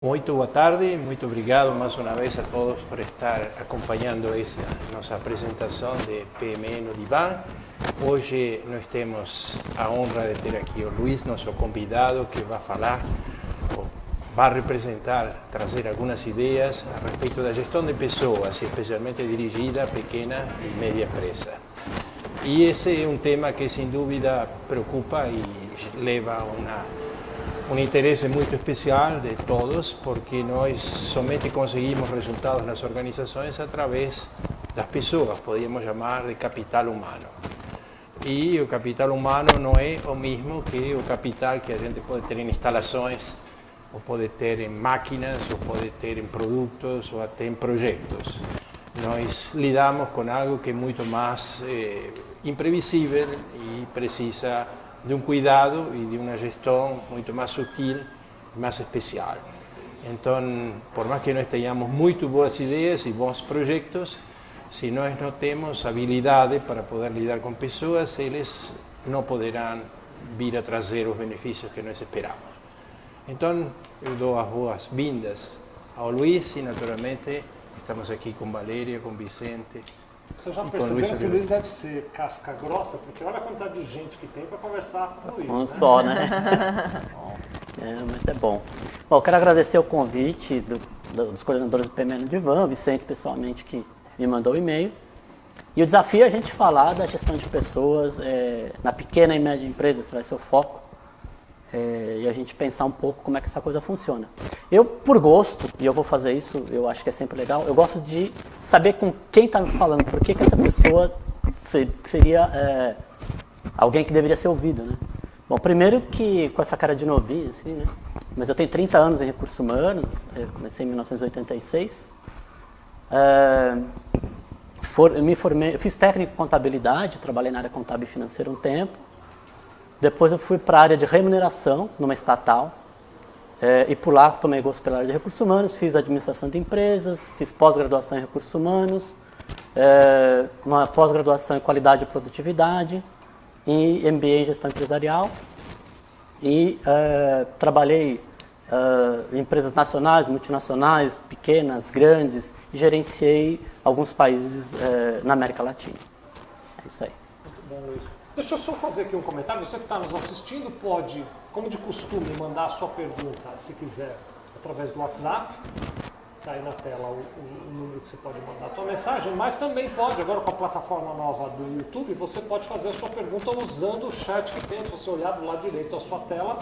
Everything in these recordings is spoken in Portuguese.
Muito boa tarde, muito obrigado mais uma vez a todos por estar acompanhando essa nossa apresentação de PME no Divã. Hoje nós temos a honra de ter aqui o Luiz, nosso convidado, que vai falar, vai representar, trazer algumas ideias a respeito da gestão de pessoas, especialmente dirigida a pequena e média empresa. E esse é um tema que sem dúvida preocupa e leva um interesse muito especial de todos, porque nós somente conseguimos resultados nas organizações através das pessoas, podíamos chamar de capital humano. E o capital humano não é o mesmo que o capital que a gente pode ter em instalações, ou pode ter em máquinas, ou pode ter em produtos, ou até em projetos. Nós lidamos com algo que é muito mais imprevisível e precisa de um cuidado e de uma gestão muito mais sutil, mais especial. Então, por mais que nós tenhamos muito boas ideias e bons projetos, se nós não temos habilidade para poder lidar com pessoas, eles não poderão vir a trazer os benefícios que nós esperamos. Então, eu dou as boas-vindas ao Luiz e, naturalmente, estamos aqui com Valéria, com Vicente. Vocês já perceberam que o Luiz deve ser casca grossa, porque olha a quantidade de gente que tem para conversar com o Luiz. Um só, né? Mas é bom. Bom, eu quero agradecer o convite dos coordenadores do PME no Divã, o Vicente especialmente, que me mandou o e-mail. E o desafio é a gente falar da gestão de pessoas na pequena e média empresa, esse vai ser o foco. E a gente pensar um pouco como é que essa coisa funciona. Eu, por gosto, e eu vou fazer isso, eu acho que é sempre legal, eu gosto de saber com quem está me falando, por que essa pessoa seria alguém que deveria ser ouvido, né? Bom, primeiro que com essa cara de novinho, assim, né? Mas eu tenho 30 anos em recursos humanos, eu comecei em 1986. Eu me formei, eu fiz técnico em contabilidade, trabalhei na área contábil e financeira um tempo. Depois eu fui para a área de remuneração, numa estatal, e por lá tomei gosto pela área de recursos humanos, fiz administração de empresas, fiz pós-graduação em recursos humanos, uma pós-graduação em qualidade e produtividade, e MBA em gestão empresarial, e trabalhei em empresas nacionais, multinacionais, pequenas, grandes, e gerenciei alguns países na América Latina. É isso aí. Muito bom, Luiz. Deixa eu só fazer aqui um comentário. Você que está nos assistindo pode, como de costume, mandar a sua pergunta, se quiser, através do WhatsApp. Está aí na tela o número que você pode mandar a sua mensagem, mas também pode, agora com a plataforma nova do YouTube, você pode fazer a sua pergunta usando o chat que tem. Se você olhar do lado direito da sua tela,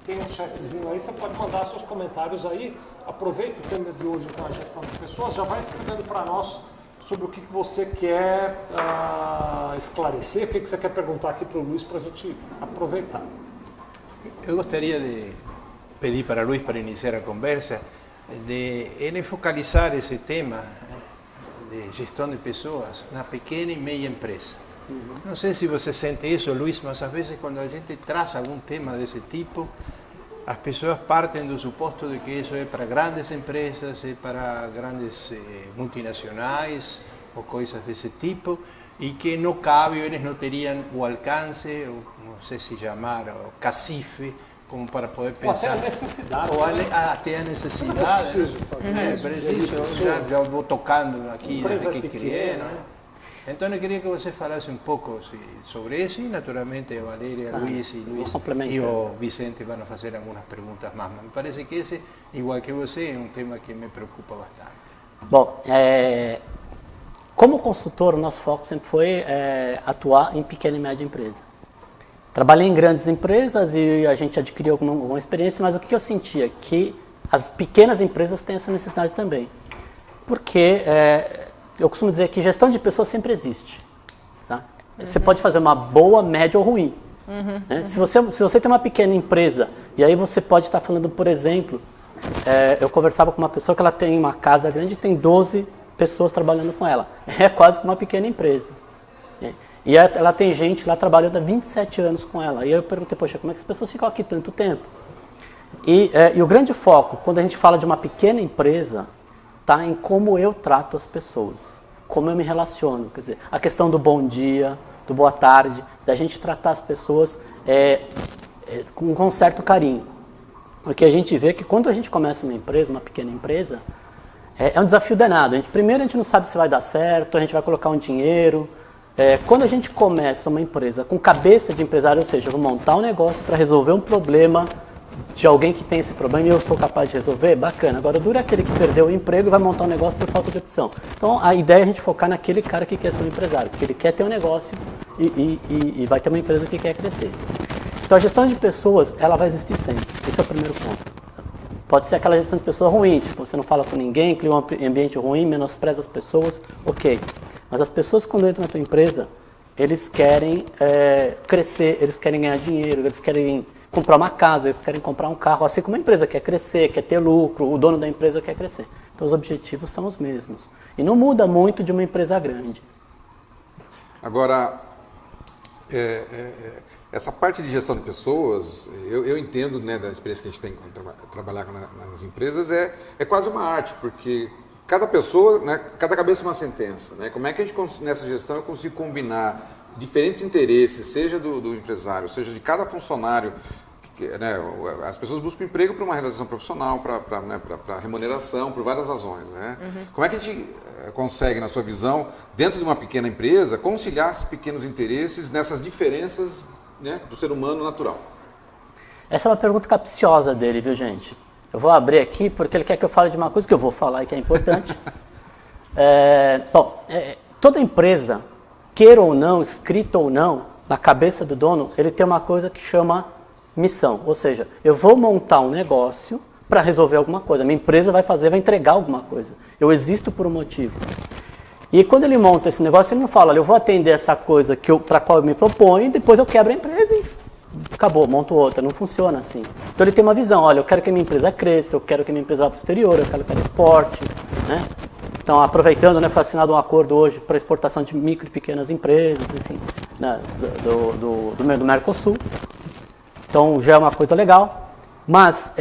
tem um chatzinho aí, você pode mandar seus comentários aí. Aproveita o tema de hoje com a gestão de pessoas, já vai escrevendo para nós sobre o que você quer esclarecer, o que você quer perguntar aqui para o Luiz para a gente aproveitar. Eu gostaria de pedir para Luiz, para iniciar a conversa, de ele focalizar esse tema de gestão de pessoas na pequena e média empresa. Não sei se você sente isso, Luiz, mas às vezes quando a gente traz algum tema desse tipo, as pessoas partem do suposto de que isso é para grandes empresas, é para grandes multinacionais ou coisas desse tipo, e que no cabe, eles não teriam o alcance, ou não sei se chamar, o cacife, como para poder pensar. Ou até a necessidade. Ou até a necessidade. É preciso, já vou tocando aqui desde que criei, não é? Então eu queria que você falasse um pouco sobre isso e naturalmente a Valéria, Luiz e o Vicente vão fazer algumas perguntas mais. Mas me parece que esse, igual que você, é um tema que me preocupa bastante. Bom, como consultor, o nosso foco sempre foi atuar em pequena e média empresa. Trabalhei em grandes empresas e a gente adquiriu alguma experiência, mas o que eu sentia? Que as pequenas empresas têm essa necessidade também. Porque eu costumo dizer que gestão de pessoas sempre existe. Tá? Você pode fazer uma boa, média ou ruim. Né? Se você tem uma pequena empresa, e aí você pode estar falando, por exemplo, eu conversava com uma pessoa que ela tem uma casa grande e tem 12 pessoas trabalhando com ela. É quase que uma pequena empresa. E ela tem gente lá trabalhando há 27 anos com ela. E aí eu perguntei, poxa, como é que as pessoas ficam aqui tanto tempo? E o grande foco, quando a gente fala de uma pequena empresa, tá em como eu trato as pessoas, como eu me relaciono. Quer dizer, a questão do bom dia, do boa tarde, da gente tratar as pessoas com um certo carinho. o que a gente vê é que quando a gente começa uma empresa, uma pequena empresa, é um desafio danado. Primeiro a gente não sabe se vai dar certo, a gente vai colocar um dinheiro. Quando a gente começa uma empresa com cabeça de empresário, ou seja, eu vou montar um negócio para resolver um problema de alguém que tem esse problema e eu sou capaz de resolver, bacana. Agora, dura aquele que perdeu o emprego e vai montar um negócio por falta de opção. Então, a ideia é a gente focar naquele cara que quer ser um empresário, porque ele quer ter um negócio e vai ter uma empresa que quer crescer. Então, a gestão de pessoas, ela vai existir sempre. Esse é o primeiro ponto. Pode ser aquela gestão de pessoa ruim, tipo, você não fala com ninguém, cria um ambiente ruim, menospreza as pessoas, ok. Mas as pessoas, quando entram na tua empresa, eles querem crescer, eles querem ganhar dinheiro, eles querem comprar uma casa, eles querem comprar um carro, assim como a empresa quer crescer, quer ter lucro, o dono da empresa quer crescer. Então os objetivos são os mesmos. E não muda muito de uma empresa grande. Agora, essa parte de gestão de pessoas, eu entendo, né, da experiência que a gente tem com trabalhar nas empresas, é quase uma arte, porque cada pessoa, né, cada cabeça é uma sentença. Né? Como é que a gente, nessa gestão, eu consigo combinar diferentes interesses, seja do empresário, seja de cada funcionário, né, as pessoas buscam emprego para uma realização profissional, para remuneração, por várias razões. Né? Uhum. Como é que a gente consegue, na sua visão, dentro de uma pequena empresa, conciliar esses pequenos interesses nessas diferenças, né, do ser humano natural? Essa é uma pergunta capciosa dele, viu, gente? Eu vou abrir aqui porque ele quer que eu fale de uma coisa que eu vou falar e que é importante. Toda empresa, queira ou não, escrita ou não, na cabeça do dono, ele tem uma coisa que chama missão. Ou seja, eu vou montar um negócio para resolver alguma coisa. Minha empresa vai entregar alguma coisa. Eu existo por um motivo. E quando ele monta esse negócio, ele não fala, olha, eu vou atender essa coisa para a qual eu me proponho, e depois eu quebro a empresa e acabou, monto outra. Não funciona assim. Então ele tem uma visão, olha, eu quero que a minha empresa cresça, eu quero que a minha empresa vá para o exterior, eu quero que ela exporte, né? Então, aproveitando, né, foi assinado um acordo hoje para exportação de micro e pequenas empresas, assim, né, do Mercosul. Então, já é uma coisa legal. Mas,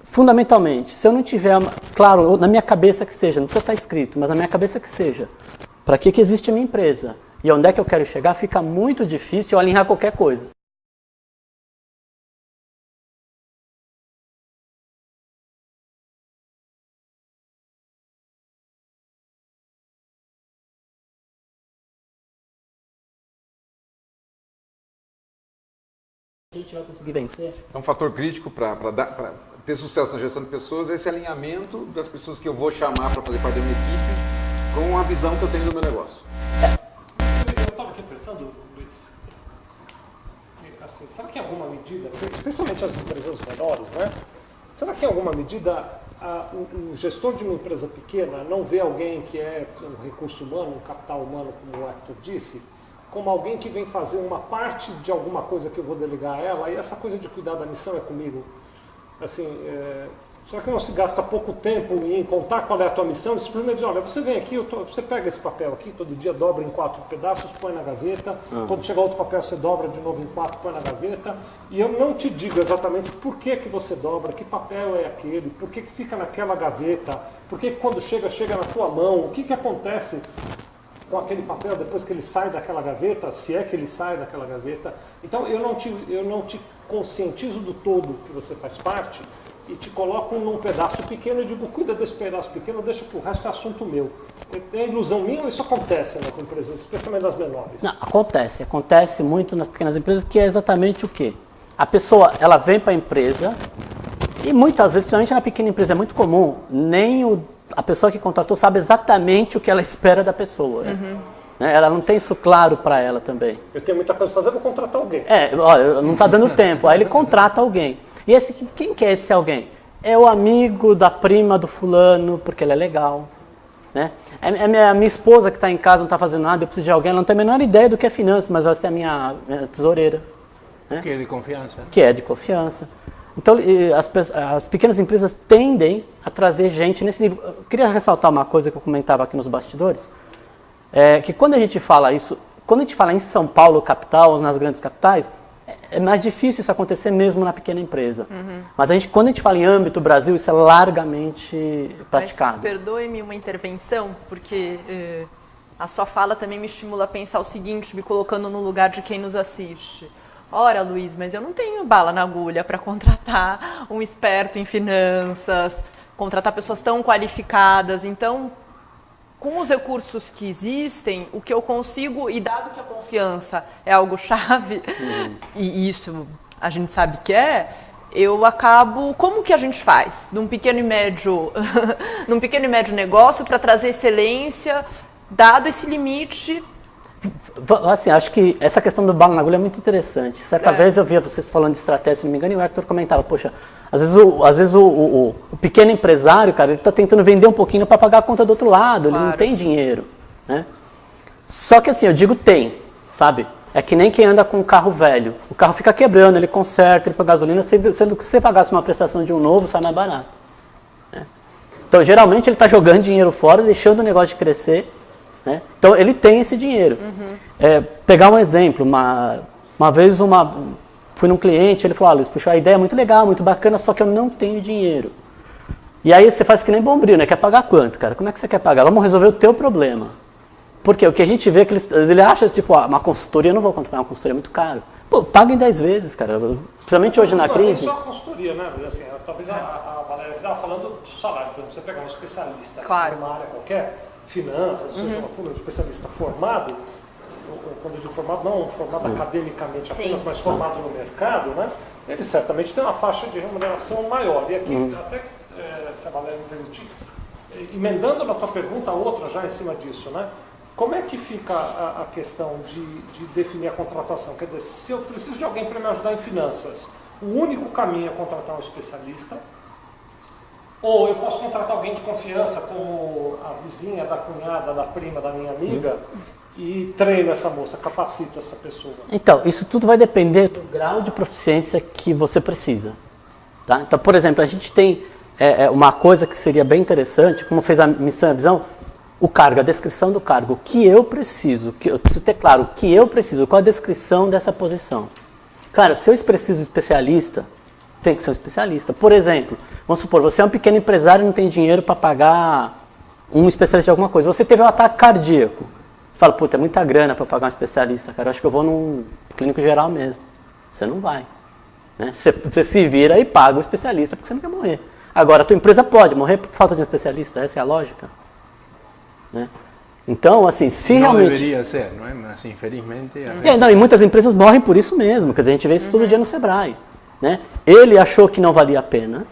fundamentalmente, se eu não tiver, claro, na minha cabeça que seja, não precisa estar escrito, mas na minha cabeça que seja, para que existe a minha empresa e onde é que eu quero chegar, fica muito difícil eu alinhar qualquer coisa. A gente vai conseguir vencer. É um fator crítico para ter sucesso na gestão de pessoas, esse alinhamento das pessoas que eu vou chamar para fazer parte da minha equipe com a visão que eu tenho do meu negócio. Eu estava aqui pensando, Luiz, assim, será que em alguma medida, especialmente as empresas menores, né? Será que em alguma medida o gestor de uma empresa pequena não vê alguém que é um recurso humano, um capital humano, como o Hector disse, como alguém que vem fazer uma parte de alguma coisa que eu vou delegar a ela, e essa coisa de cuidar da missão é comigo? Assim, será que não se gasta pouco tempo em contar qual é a tua missão? Simplesmente diz, olha, você vem aqui, você pega esse papel aqui, todo dia dobra em 4 pedaços, põe na gaveta, quando chegar outro papel você dobra de novo em 4, põe na gaveta, e eu não te digo exatamente por que você dobra, que papel é aquele, por que fica naquela gaveta, por que quando chega na tua mão, o que acontece com aquele papel depois que ele sai daquela gaveta, se é que ele sai daquela gaveta. Então eu não te conscientizo do todo que você faz parte e te coloco num pedaço pequeno e digo, cuida desse pedaço pequeno, deixa que o resto é assunto meu. É ilusão minha ou isso acontece nas empresas, especialmente nas menores? Não, acontece muito nas pequenas empresas, que é exatamente o quê? A pessoa, ela vem para a empresa e muitas vezes, principalmente na pequena empresa, é muito comum, a pessoa que contratou sabe exatamente o que ela espera da pessoa. Uhum. Né? Ela não tem isso claro para ela também. Eu tenho muita coisa a fazer, vou contratar alguém. Olha, não está dando tempo. Aí ele contrata alguém. E quem que é esse alguém? É o amigo da prima do fulano, porque ele é legal. Né? A minha esposa que está em casa, não está fazendo nada, eu preciso de alguém, ela não tem a menor ideia do que é finanças, mas vai ser a minha tesoureira. Né? Que é de confiança. Que é de confiança. Então, as pequenas empresas tendem a trazer gente nesse nível. Eu queria ressaltar uma coisa que eu comentava aqui nos bastidores, que quando a gente fala isso, quando a gente fala em São Paulo, capital, ou nas grandes capitais, é mais difícil isso acontecer mesmo na pequena empresa. Uhum. Mas quando a gente fala em âmbito Brasil, isso é largamente praticado. Mas perdoe-me uma intervenção, porque a sua fala também me estimula a pensar o seguinte, me colocando no lugar de quem nos assiste. ora, Luiz, mas eu não tenho bala na agulha para contratar um esperto em finanças, contratar pessoas tão qualificadas. Então, com os recursos que existem, o que eu consigo, e dado que a confiança é algo chave, e isso a gente sabe que eu acabo, como que a gente faz num pequeno e médio, num pequeno e médio negócio para trazer excelência, dado esse limite? Assim, acho que essa questão do bala na agulha é muito interessante. Certa vez eu via vocês falando de estratégia, se não me engano, e o Hector comentava, poxa, às vezes o pequeno empresário, cara, ele está tentando vender um pouquinho para pagar a conta do outro lado, ele não tem dinheiro, né? Só que assim, eu digo tem, sabe? É que nem quem anda com um carro velho. O carro fica quebrando, ele conserta, ele põe gasolina, sendo que se você pagasse uma prestação de um novo, sai mais barato, né? Então, geralmente, ele está jogando dinheiro fora, deixando o negócio de crescer, né? Então, ele tem esse dinheiro. Pegar um exemplo, uma vez fui num cliente, ele falou, Luiz, puxa, a ideia é muito legal, muito bacana, só que eu não tenho dinheiro. E aí você faz que nem Bombril, né? Quer pagar quanto, cara? Como é que você quer pagar? Vamos resolver o teu problema. Porque o que a gente vê é que ele acha, tipo, uma consultoria, eu não vou contratar uma consultoria, é muito caro. Pô, paga em 10 vezes, cara. Especialmente hoje na crise. Isso é uma consultoria, né? Assim, talvez a Valéria estava falando do salário. Por exemplo, você pegar um especialista Claro. numa área qualquer, finanças, seja um especialista formado, quando eu digo formado, não formado academicamente apenas, mas formado no mercado, né? Ele certamente tem uma faixa de remuneração maior. E aqui, até se a Valéria me permitir, emendando na tua pergunta, outra já em cima disso, né? Como é que fica a questão de definir a contratação? Quer dizer, se eu preciso de alguém para me ajudar em finanças, o único caminho é contratar um especialista? Ou eu posso contratar alguém de confiança, como a vizinha, da cunhada, da prima, da minha amiga, e treino essa moça, capacito essa pessoa? Então, isso tudo vai depender do grau de proficiência que você precisa, tá? Então, por exemplo, a gente tem uma coisa que seria bem interessante, como fez a missão e a visão, o cargo, a descrição do cargo, o que eu preciso, eu preciso ter claro o que eu preciso, qual a descrição dessa posição. Cara, se eu preciso de especialista, tem que ser um especialista. Por exemplo, vamos supor, você é um pequeno empresário e não tem dinheiro para pagar um especialista de alguma coisa. Você teve um ataque cardíaco. Você fala, puta, é muita grana para pagar um especialista, cara, eu acho que eu vou num clínico geral mesmo. Você não vai, né? Você se vira e paga o especialista porque você não quer morrer. Agora, a tua empresa pode morrer por falta de um especialista, essa é a lógica. Né? Então, assim, se não realmente... deveria ser, não é? Mas, infelizmente... E muitas empresas morrem por isso mesmo, quer dizer, a gente vê isso todo dia no Sebrae. Né? Ele achou que não valia a pena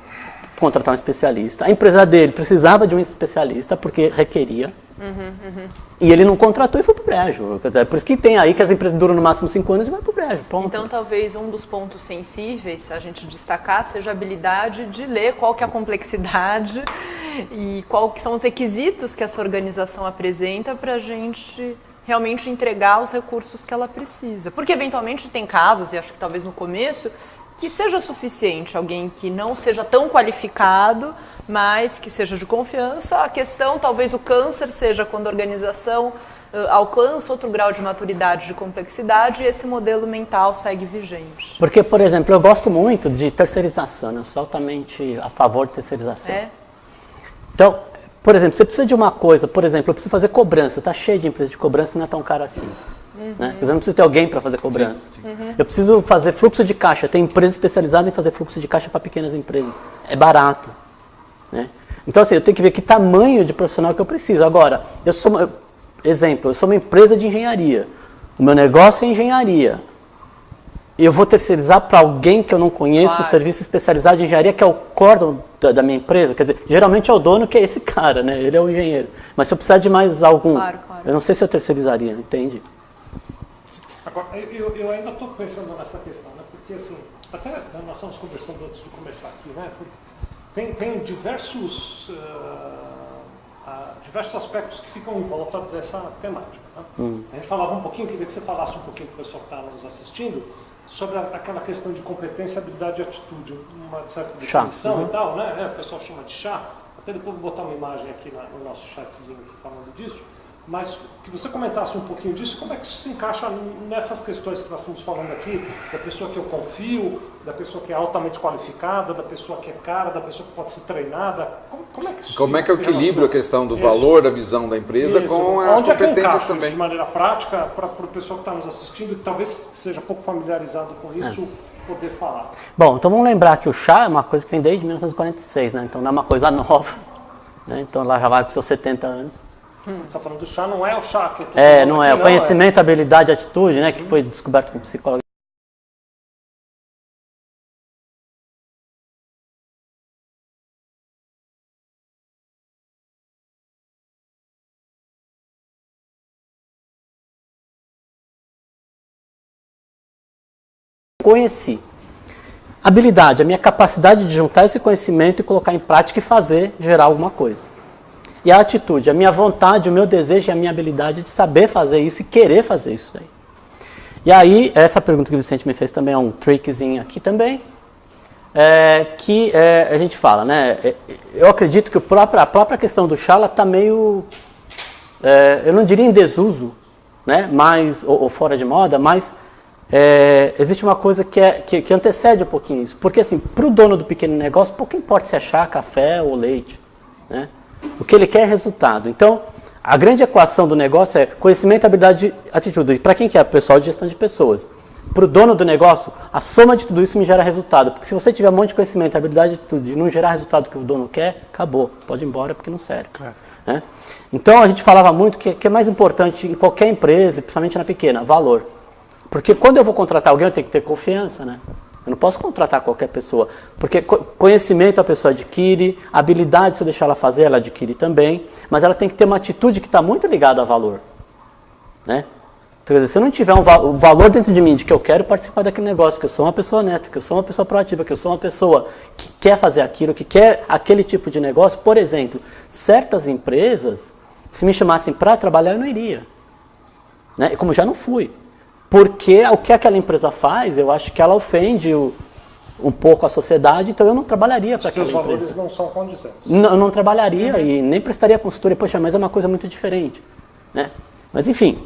contratar um especialista, a empresa dele precisava de um especialista porque requeria, e ele não contratou e foi pro brejo. Quer dizer, é por isso que tem aí que as empresas duram no máximo 5 anos e vai pro brejo, ponto. Então, talvez um dos pontos sensíveis a gente destacar seja a habilidade de ler qual que é a complexidade e qual que são os requisitos que essa organização apresenta para a gente realmente entregar os recursos que ela precisa. Porque, eventualmente, tem casos, e acho que talvez no começo, que seja suficiente alguém que não seja tão qualificado, mas que seja de confiança. A questão, talvez o câncer seja quando a organização alcança outro grau de maturidade, de complexidade, e esse modelo mental segue vigente. Porque, por exemplo, eu gosto muito de terceirização, né? Eu sou altamente a favor de terceirização. Então, por exemplo, você precisa de uma coisa, por exemplo, eu preciso fazer cobrança, tá cheio de empresa de cobrança, não é tão caro assim. Né? Eu não preciso ter alguém para fazer cobrança. Eu preciso fazer fluxo de caixa, tem empresa especializada em fazer fluxo de caixa para pequenas empresas. É barato. Né? Então, assim, eu tenho que ver que tamanho de profissional que eu preciso. Agora, eu sou uma empresa de engenharia. O meu negócio é engenharia. Eu vou terceirizar para alguém que eu não conheço, um serviço especializado de engenharia, que é o core da minha empresa. Quer dizer, geralmente é o dono que é esse cara, né? Ele é o engenheiro. Mas se eu precisar de mais algum, eu não sei se eu terceirizaria, entende? Agora, eu ainda estou pensando nessa questão, né? Porque assim, até nós estamos conversando antes de começar aqui, né? Tem diversos aspectos que ficam em volta dessa temática. Né? A gente falava um pouquinho, queria que você falasse um pouquinho para o pessoal que está nos assistindo, sobre aquela questão de competência, habilidade e atitude, uma certa definição e tal, né? O pessoal chama de chá. Até depois vou botar uma imagem aqui no nosso chatzinho aqui falando disso. mas que você comentasse um pouquinho disso, como é que isso se encaixa nessas questões que nós estamos falando aqui, da pessoa que eu confio, da pessoa que é altamente qualificada, da pessoa que é cara, da pessoa que pode ser treinada. Como é que isso Como é que eu se equilibro relaciona? a questão do Isso. valor, da visão da empresa Isso. com as Onde é que competências encaixa também? isso de maneira prática para o pessoal que está nos assistindo e que talvez seja pouco familiarizado com isso, poder falar? Bom, então vamos lembrar que o chá é uma coisa que vem desde 1946, né? Então não é uma coisa nova, né? Então lá já vai com seus 70 anos. Você está falando do chá, não é o chá que... Não é. O conhecimento, habilidade, atitude, né? Que foi descoberto com psicólogo. Conheci. Habilidade, a minha capacidade de juntar esse conhecimento e colocar em prática e fazer, gerar alguma coisa. E a atitude, a minha vontade, o meu desejo e a minha habilidade de saber fazer isso e querer fazer isso daí. E aí, essa pergunta que o Vicente me fez também é um trickzinho aqui também, a gente fala, né? Eu acredito que a própria questão do chá está meio, eu não diria em desuso, né? Ou fora de moda, mas existe uma coisa que antecede um pouquinho isso. Porque assim, para o dono do pequeno negócio, pouco importa se é chá, café ou leite, né? O que ele quer é resultado. Então, a grande equação do negócio é conhecimento, habilidade e atitude. Para quem que é? Pessoal de gestão de pessoas. Para o dono do negócio, a soma de tudo isso me gera resultado. Porque se você tiver um monte de conhecimento, habilidade e atitude e não gerar resultado que o dono quer, acabou. Pode ir embora porque não serve. Né? Então, a gente falava muito que é mais importante em qualquer empresa, principalmente na pequena, valor. Porque quando eu vou contratar alguém, eu tenho que ter confiança, né? Eu não posso contratar qualquer pessoa, porque conhecimento a pessoa adquire, habilidade, se eu deixar ela fazer, ela adquire também, mas ela tem que ter uma atitude que está muito ligada a valor. Né? Então, quer dizer, se eu não tiver um valor dentro de mim de que eu quero participar daquele negócio, que eu sou uma pessoa honesta, que eu sou uma pessoa proativa, que eu sou uma pessoa que quer fazer aquilo, que quer aquele tipo de negócio, por exemplo, certas empresas, se me chamassem para trabalhar, eu não iria. Né? Como já não fui. Porque o que aquela empresa faz, eu acho que ela ofende um pouco a sociedade, então eu não trabalharia para aquela empresa. Os valores não são condizentes. Eu não trabalharia e nem prestaria consultoria. Poxa, mas é uma coisa muito diferente. Né? Mas enfim,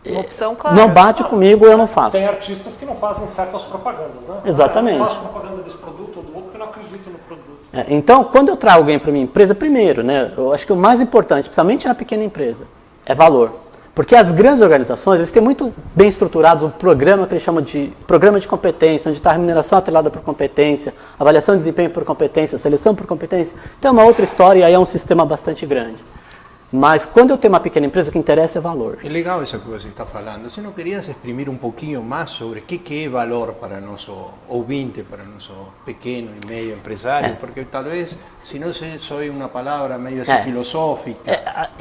Uma opção clara. não bate comigo, eu não faço. Tem artistas que não fazem certas propagandas, né? Exatamente. Eu não faço propaganda desse produto ou do outro porque eu não acredito no produto. Então, quando eu trago alguém para minha empresa, primeiro, né, eu acho que o mais importante, principalmente na pequena empresa, é valor. Porque as grandes organizações, eles têm muito bem estruturados um programa que eles chamam de programa de competência, onde está a remuneração atrelada por competência, avaliação de desempenho por competência, seleção por competência. Então é uma outra história e aí é um sistema bastante grande. Mas quando eu tenho uma pequena empresa, o que interessa é valor. É legal isso que você está falando. Você não queria exprimir um pouquinho mais sobre o que é valor para nosso ouvinte, para nosso pequeno e meio empresário? Porque talvez, se não soy uma palavra meio assim, filosófica,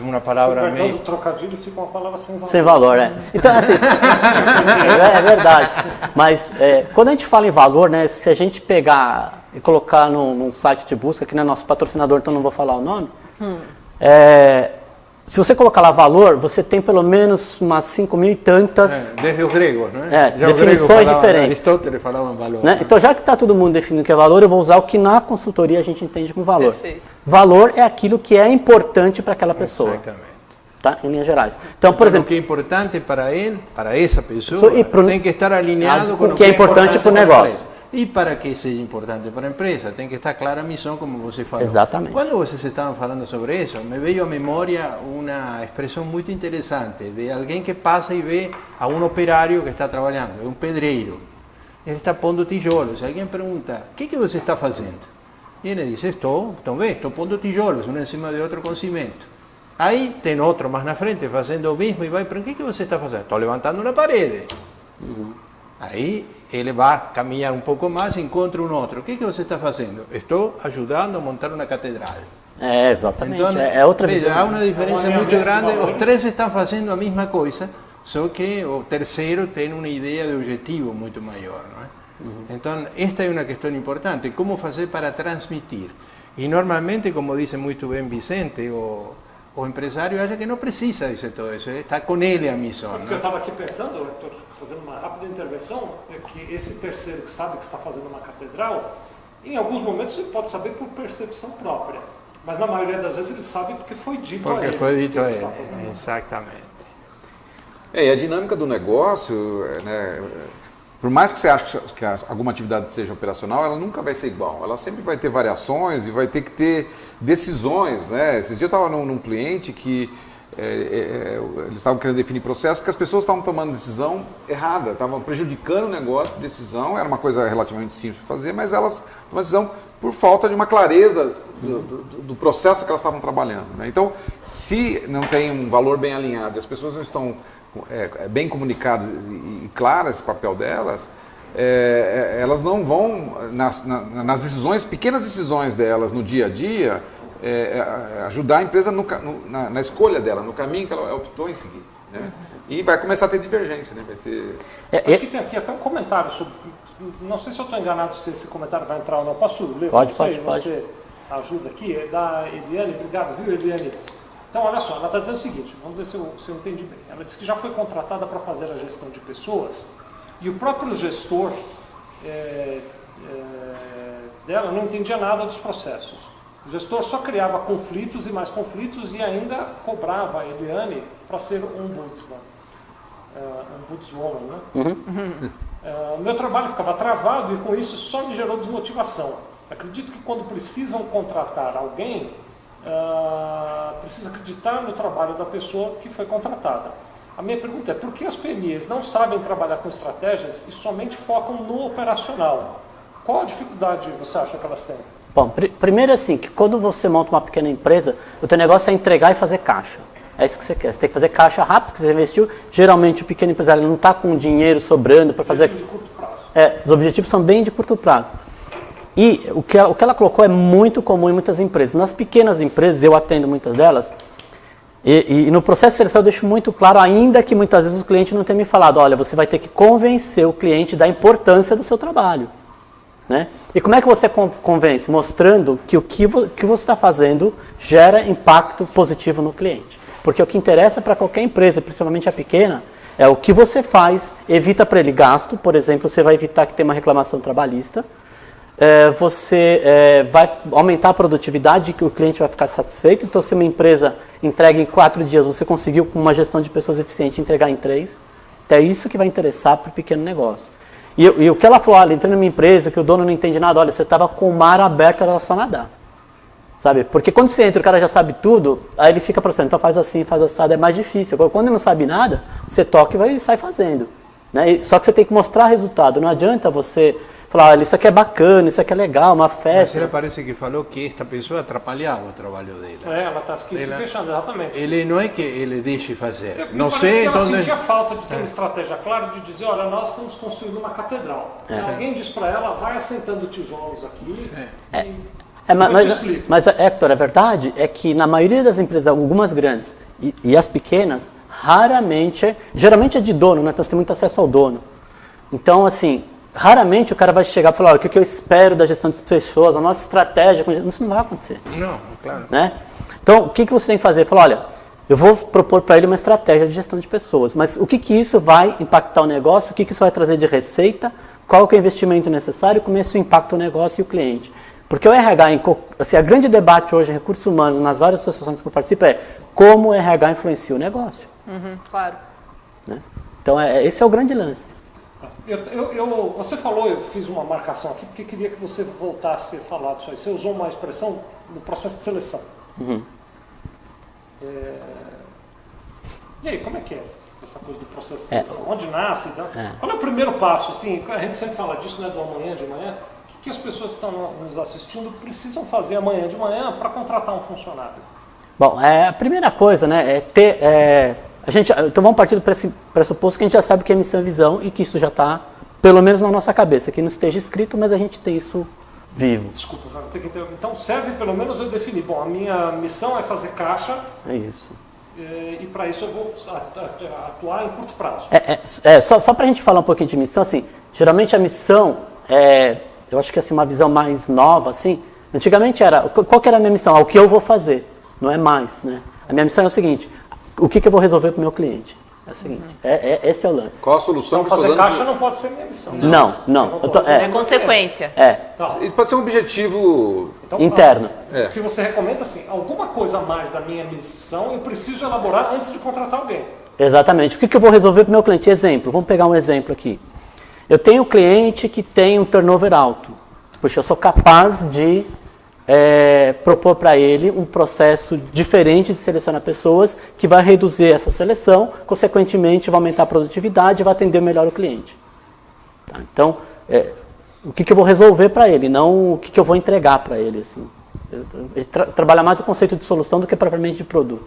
uma palavra O meio... do trocadilho fica uma palavra sem valor. Sem valor, Então, assim, é verdade. Mas quando a gente fala em valor, né, se a gente pegar e colocar num site de busca, que não é nosso patrocinador, então não vou falar o nome, se você colocar lá valor, você tem pelo menos umas 5.000 e tantas Desde os gregos, né? definições diferentes. Aristóteles falava em valor. Né? Então, já que está todo mundo definindo o que é valor, eu vou usar o que na consultoria a gente entende como valor. Perfeito. Valor é aquilo que é importante para aquela pessoa. Exatamente. Tá? Em linhas gerais. Então, por O exemplo, que é importante para ele, para essa pessoa, e pro- tem que estar alinhado com o que é importante para o negócio. E para que seja importante para a empresa, tem que estar clara a missão, como você falou. Exatamente. Quando vocês estavam falando sobre isso, me veio à memória uma expressão muito interessante de alguém que passa e vê a um operário que está trabalhando, é um pedreiro. Ele está pondo tijolos. Alguém pergunta, o que você está fazendo? E ele diz, estou pondo tijolos, um em cima de outro com cimento. Aí tem outro mais na frente fazendo o mesmo e vai, para o que você está fazendo? Estou levantando uma parede. Aí ele vai caminhar um pouco mais e encontra um outro. O que você está fazendo? Estou ajudando a montar uma catedral. Exatamente. É outra veja, visão. há uma diferença muito grande. Os três estão fazendo a mesma coisa, só que o terceiro tem uma ideia de objetivo muito maior. Não é? Então, esta é uma questão importante. Como fazer para transmitir? E normalmente, como disse muito bem Vicente, o empresário acha que não precisa dizer tudo isso, está com ele a missão. O que eu estava aqui pensando, Hector, fazendo uma rápida intervenção, é que esse terceiro que sabe que está fazendo uma catedral, em alguns momentos ele pode saber por percepção própria. Mas na maioria das vezes ele sabe porque foi dito a Porque ele. foi dito o a que ele, está fazendo. exatamente. E a dinâmica do negócio, né, por mais que você ache que alguma atividade seja operacional, ela nunca vai ser igual. Ela sempre vai ter variações e vai ter que ter decisões, né? Esse dia eu estava num cliente que eles estavam querendo definir processo porque as pessoas estavam tomando decisão errada, estavam prejudicando o negócio, decisão, era uma coisa relativamente simples de fazer, mas elas tomaram decisão por falta de uma clareza do processo que elas estavam trabalhando, né? Então, se não tem um valor bem alinhado e as pessoas não estão bem comunicadas e claras esse papel delas, elas não vão, nas decisões, pequenas decisões delas no dia a dia, ajudar a empresa na escolha dela, no caminho que ela optou em seguir, né? E vai começar a ter divergência, né? Vai ter... Acho que tem aqui até um comentário sobre... Não sei se eu estou enganado se esse comentário vai entrar ou não. Posso ler? Pode. Você ajuda aqui. É da Eliane. Obrigado, viu, Eliane? Então, olha só, ela está dizendo o seguinte, vamos ver se eu entendi bem. Ela disse que já foi contratada para fazer a gestão de pessoas e o próprio gestor dela não entendia nada dos processos. O gestor só criava conflitos e mais conflitos e ainda cobrava a Eliane para ser ombudswoman, né? O meu trabalho ficava travado e com isso só me gerou desmotivação. Acredito que quando precisam contratar alguém, precisa acreditar no trabalho da pessoa que foi contratada. A minha pergunta é, por que as PMEs não sabem trabalhar com estratégias e somente focam no operacional? Qual a dificuldade você acha que elas têm? Bom, primeiro assim, que quando você monta uma pequena empresa, o teu negócio é entregar e fazer caixa. É isso que você quer. Você tem que fazer caixa rápido, que você investiu. Geralmente o pequeno empresário não está com dinheiro sobrando para fazer... De curto prazo. Os objetivos são bem de curto prazo. E o que ela colocou é muito comum em muitas empresas. Nas pequenas empresas, eu atendo muitas delas, e no processo de seleção eu deixo muito claro, ainda que muitas vezes o cliente não tenha me falado, olha, você vai ter que convencer o cliente da importância do seu trabalho. Né? E como é que você convence? Mostrando que o que você está fazendo gera impacto positivo no cliente. Porque o que interessa para qualquer empresa, principalmente a pequena, é o que você faz, evita para ele gasto, por exemplo, você vai evitar que tenha uma reclamação trabalhista, você vai aumentar a produtividade, que o cliente vai ficar satisfeito. Então, se uma empresa entrega em 4 dias, você conseguiu, com uma gestão de pessoas eficiente, entregar em 3. Então, é isso que vai interessar para o pequeno negócio. E o que ela falou, olha, entrei numa empresa que o dono não entende nada, olha, você estava com o mar aberto, era só nadar. Sabe? Porque quando você entra, o cara já sabe tudo, aí ele fica processando, então faz assim, faz assado, é mais difícil. Agora, quando ele não sabe nada, você toca e sai fazendo. Né? Só que você tem que mostrar resultado, não adianta você falar, olha, isso aqui é bacana, isso aqui é legal, uma Mas festa. ela parece que falou que esta pessoa atrapalhava o trabalho dela. Ela está aqui se queixando, exatamente. Ele não é que ele deixe fazer. Me Não parece sei, que ela então... sentia falta de ter uma estratégia clara de dizer, olha, nós estamos construindo uma catedral. Alguém diz para ela, vai assentando tijolos aqui Mas, Hector, a verdade é que na maioria das empresas, algumas grandes e as pequenas, geralmente é de dono, né? Então você tem muito acesso ao dono. Então, assim, raramente o cara vai chegar e falar, o que eu espero da gestão das pessoas, a nossa estratégia, isso não vai acontecer. Não, claro. Né? Então, o que você tem que fazer? Falar, olha, eu vou propor para ele uma estratégia de gestão de pessoas, mas o que isso vai impactar o negócio, o que isso vai trazer de receita, qual que é o investimento necessário, como isso impacta o negócio e o cliente. Porque o RH, assim, a grande debate hoje em recursos humanos, nas várias associações que eu participo, é como o RH influencia o negócio. Claro. Né? Então, esse é o grande lance. Você falou, eu fiz uma marcação aqui, porque queria que você voltasse a falar disso aí. Você usou uma expressão no processo de seleção. E aí, como é que é essa coisa do processo de seleção? Onde nasce? Qual é o primeiro passo? Assim, a gente sempre fala disso, né, do amanhã de manhã. O que as pessoas que estão nos assistindo precisam fazer amanhã de manhã para contratar um funcionário? Bom, a primeira coisa, né, é ter... então vamos partir do pressuposto que a gente já sabe que é missão e visão e que isso já está, pelo menos na nossa cabeça, que não esteja escrito, mas a gente tem isso vivo. Desculpa, vou ter que interromper. Então serve pelo menos eu definir, bom, a minha missão é fazer caixa. É isso. E para isso eu vou atuar em curto prazo. Só para a gente falar um pouquinho de missão, assim, geralmente a missão eu acho que assim, uma visão mais nova, assim, antigamente era, qual que era a minha missão? O que eu vou fazer, não é mais, né? A minha missão é o seguinte, o que eu vou resolver para o meu cliente? É o seguinte, esse é o lance. Qual a solução Então, que eu fazer estou dando? caixa não pode ser minha missão. Não. É consequência. Tá. Isso pode ser um objetivo Então, Interno. O que você recomenda, assim, alguma coisa a mais da minha missão eu preciso elaborar antes de contratar alguém. Exatamente. O que eu vou resolver para o meu cliente? Exemplo, vamos pegar um exemplo aqui. Eu tenho um cliente que tem um turnover alto. Puxa, eu sou capaz de propor para ele um processo diferente de selecionar pessoas que vai reduzir essa seleção, consequentemente vai aumentar a produtividade e vai atender melhor o cliente. Tá? Então, o que eu vou resolver para ele, não o que eu vou entregar para ele. Assim. Trabalhar mais o conceito de solução do que propriamente de produto.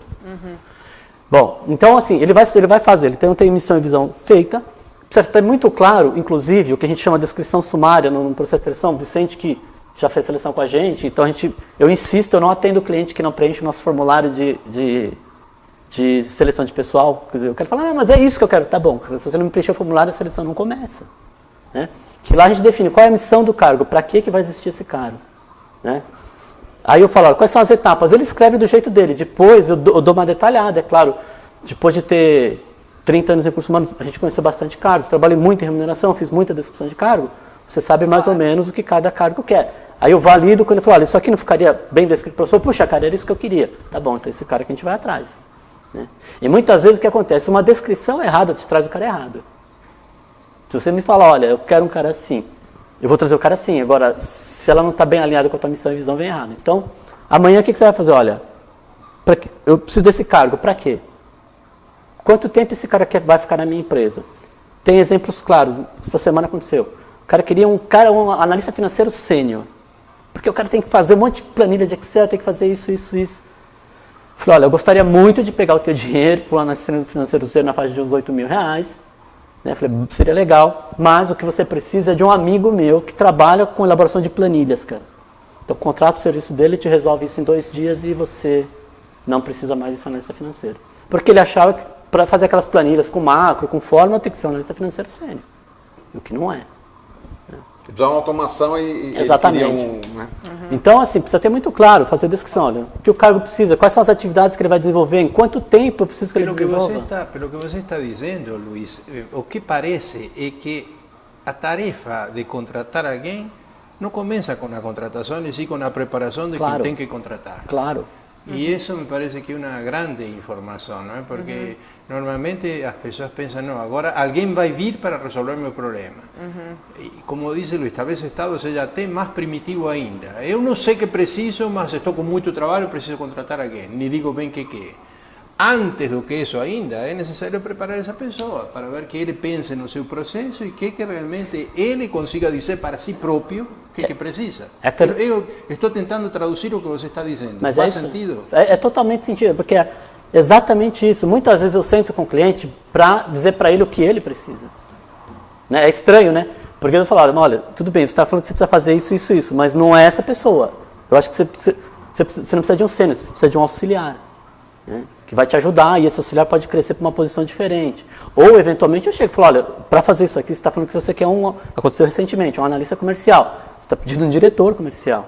Bom, então assim, ele vai fazer, ele tem missão e visão feita, precisa estar muito claro, inclusive, o que a gente chama de descrição sumária no processo de seleção. Vicente, que já fez seleção com a gente, então eu insisto, eu não atendo o cliente que não preenche o nosso formulário de seleção de pessoal. Eu quero falar, mas é isso que eu quero. Tá bom, se você não me preencher o formulário, a seleção não começa. Né? Que lá a gente define qual é a missão do cargo, para que vai existir esse cargo. Né? Aí eu falo, quais são as etapas? Ele escreve do jeito dele, depois eu dou uma detalhada, é claro. Depois de ter 30 anos em recursos humanos, a gente conheceu bastante cargos, trabalhei muito em remuneração, fiz muita descrição de cargo, você sabe mais ou menos o que cada cargo quer. Aí eu valido quando ele fala, olha, isso aqui não ficaria bem descrito para o professor? Puxa, cara, era isso que eu queria. Tá bom, então esse cara que a gente vai atrás. Né? E muitas vezes o que acontece? Uma descrição errada te traz o cara errado. Se você me fala, olha, eu quero um cara assim, eu vou trazer o cara assim. Agora, se ela não está bem alinhada com a tua missão e visão, vem errado. Então, amanhã o que você vai fazer? Olha, eu preciso desse cargo, para quê? Quanto tempo esse cara vai ficar na minha empresa? Tem exemplos claros, essa semana aconteceu. O cara queria um analista financeiro sênior. Porque o cara tem que fazer um monte de planilha de Excel, tem que fazer isso. Falei, olha, eu gostaria muito de pegar o teu dinheiro para o analista financeiro sênior na faixa de uns R$8 mil. Né? Falei, seria legal, mas o que você precisa é de um amigo meu que trabalha com elaboração de planilhas, cara. Então, contrata o serviço dele, te resolve isso em 2 dias e você não precisa mais desse analista financeiro. Porque ele achava que para fazer aquelas planilhas com macro, com fórmula, tem que ser um analista financeiro sênior. O que não é. Já uma automação e exatamente. Então, assim, precisa ter muito claro, fazer descrição, olha, o que o cargo precisa, quais são as atividades que ele vai desenvolver, em quanto tempo eu preciso que ele desenvolva. Pelo que você está dizendo, Luiz, o que parece é que a tarefa de contratar alguém não começa com a contratação, e sim com a preparação de quem tem que contratar. Claro. E isso me parece que é uma grande informação, não é? Porque normalmente as pessoas pensam, não, agora alguém vai vir para resolver meu problema. E como disse Luiz, talvez o Estado seja até mais primitivo ainda. Eu não sei que preciso, mas estou com muito trabalho, preciso contratar alguém. Nem digo bem o que é. Antes do que isso ainda, é necessário preparar essa pessoa para ver que ele pense no seu processo e que realmente ele consiga dizer para si próprio o que precisa. Eu estou tentando traduzir o que você está dizendo. Mas faz sentido? É totalmente sentido, porque é exatamente isso. Muitas vezes eu sento com o cliente para dizer para ele o que ele precisa. Né? É estranho, né? Porque eu falo, olha, tudo bem, você está falando que você precisa fazer isso, mas não é essa pessoa. Eu acho que você não precisa de um sênior, você precisa de um auxiliar. Né? Que vai te ajudar, e esse auxiliar pode crescer para uma posição diferente. Ou, eventualmente, eu chego e falo, olha, para fazer isso aqui, você está falando que você quer aconteceu recentemente, um analista comercial. Você está pedindo um diretor comercial.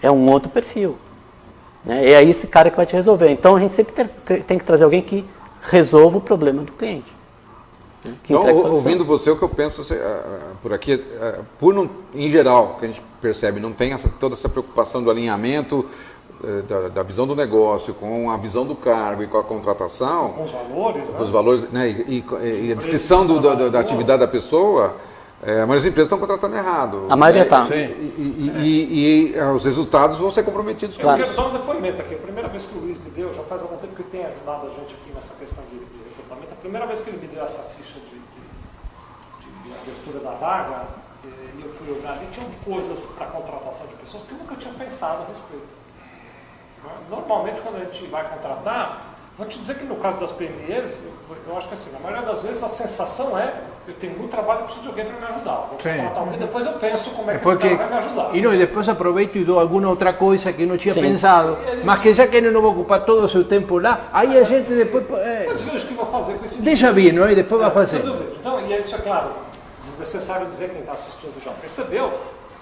É um outro perfil. Né? E é esse cara que vai te resolver. Então, a gente sempre tem que trazer alguém que resolva o problema do cliente. Né? Que então, ouvindo você, o que eu penso por aqui, em geral, que a gente percebe, não tem toda essa preocupação do alinhamento da visão do negócio, com a visão do cargo e com a contratação, com os valores, né? Os valores, né? E a descrição da atividade da pessoa, mas as empresas estão contratando errado. A maioria está. E os resultados vão ser comprometidos com isso. Eu quero dar um depoimento aqui. A primeira vez que o Luiz me deu, já faz algum tempo que ele tem ajudado a gente aqui nessa questão de recrutamento, a primeira vez que ele me deu essa ficha de abertura da vaga, e eu fui olhar ali, tinham coisas para contratação de pessoas que eu nunca tinha pensado a respeito. Normalmente, quando a gente vai contratar, vou te dizer que no caso das PMEs, eu acho que assim, na maioria das vezes a sensação é, eu tenho muito trabalho, eu preciso de alguém para me ajudar. Vou contratar alguém, depois eu penso como é que esse cara vai me ajudar. E depois aproveito e dou alguma outra coisa que eu não tinha pensado, mas que já que eu não vou ocupar todo o seu tempo lá, aí a gente depois... Mas vejo o que vou fazer com esse Deixa vir, não? E depois vai fazer. Então, e isso é claro, desnecessário dizer, quem está assistindo já percebeu,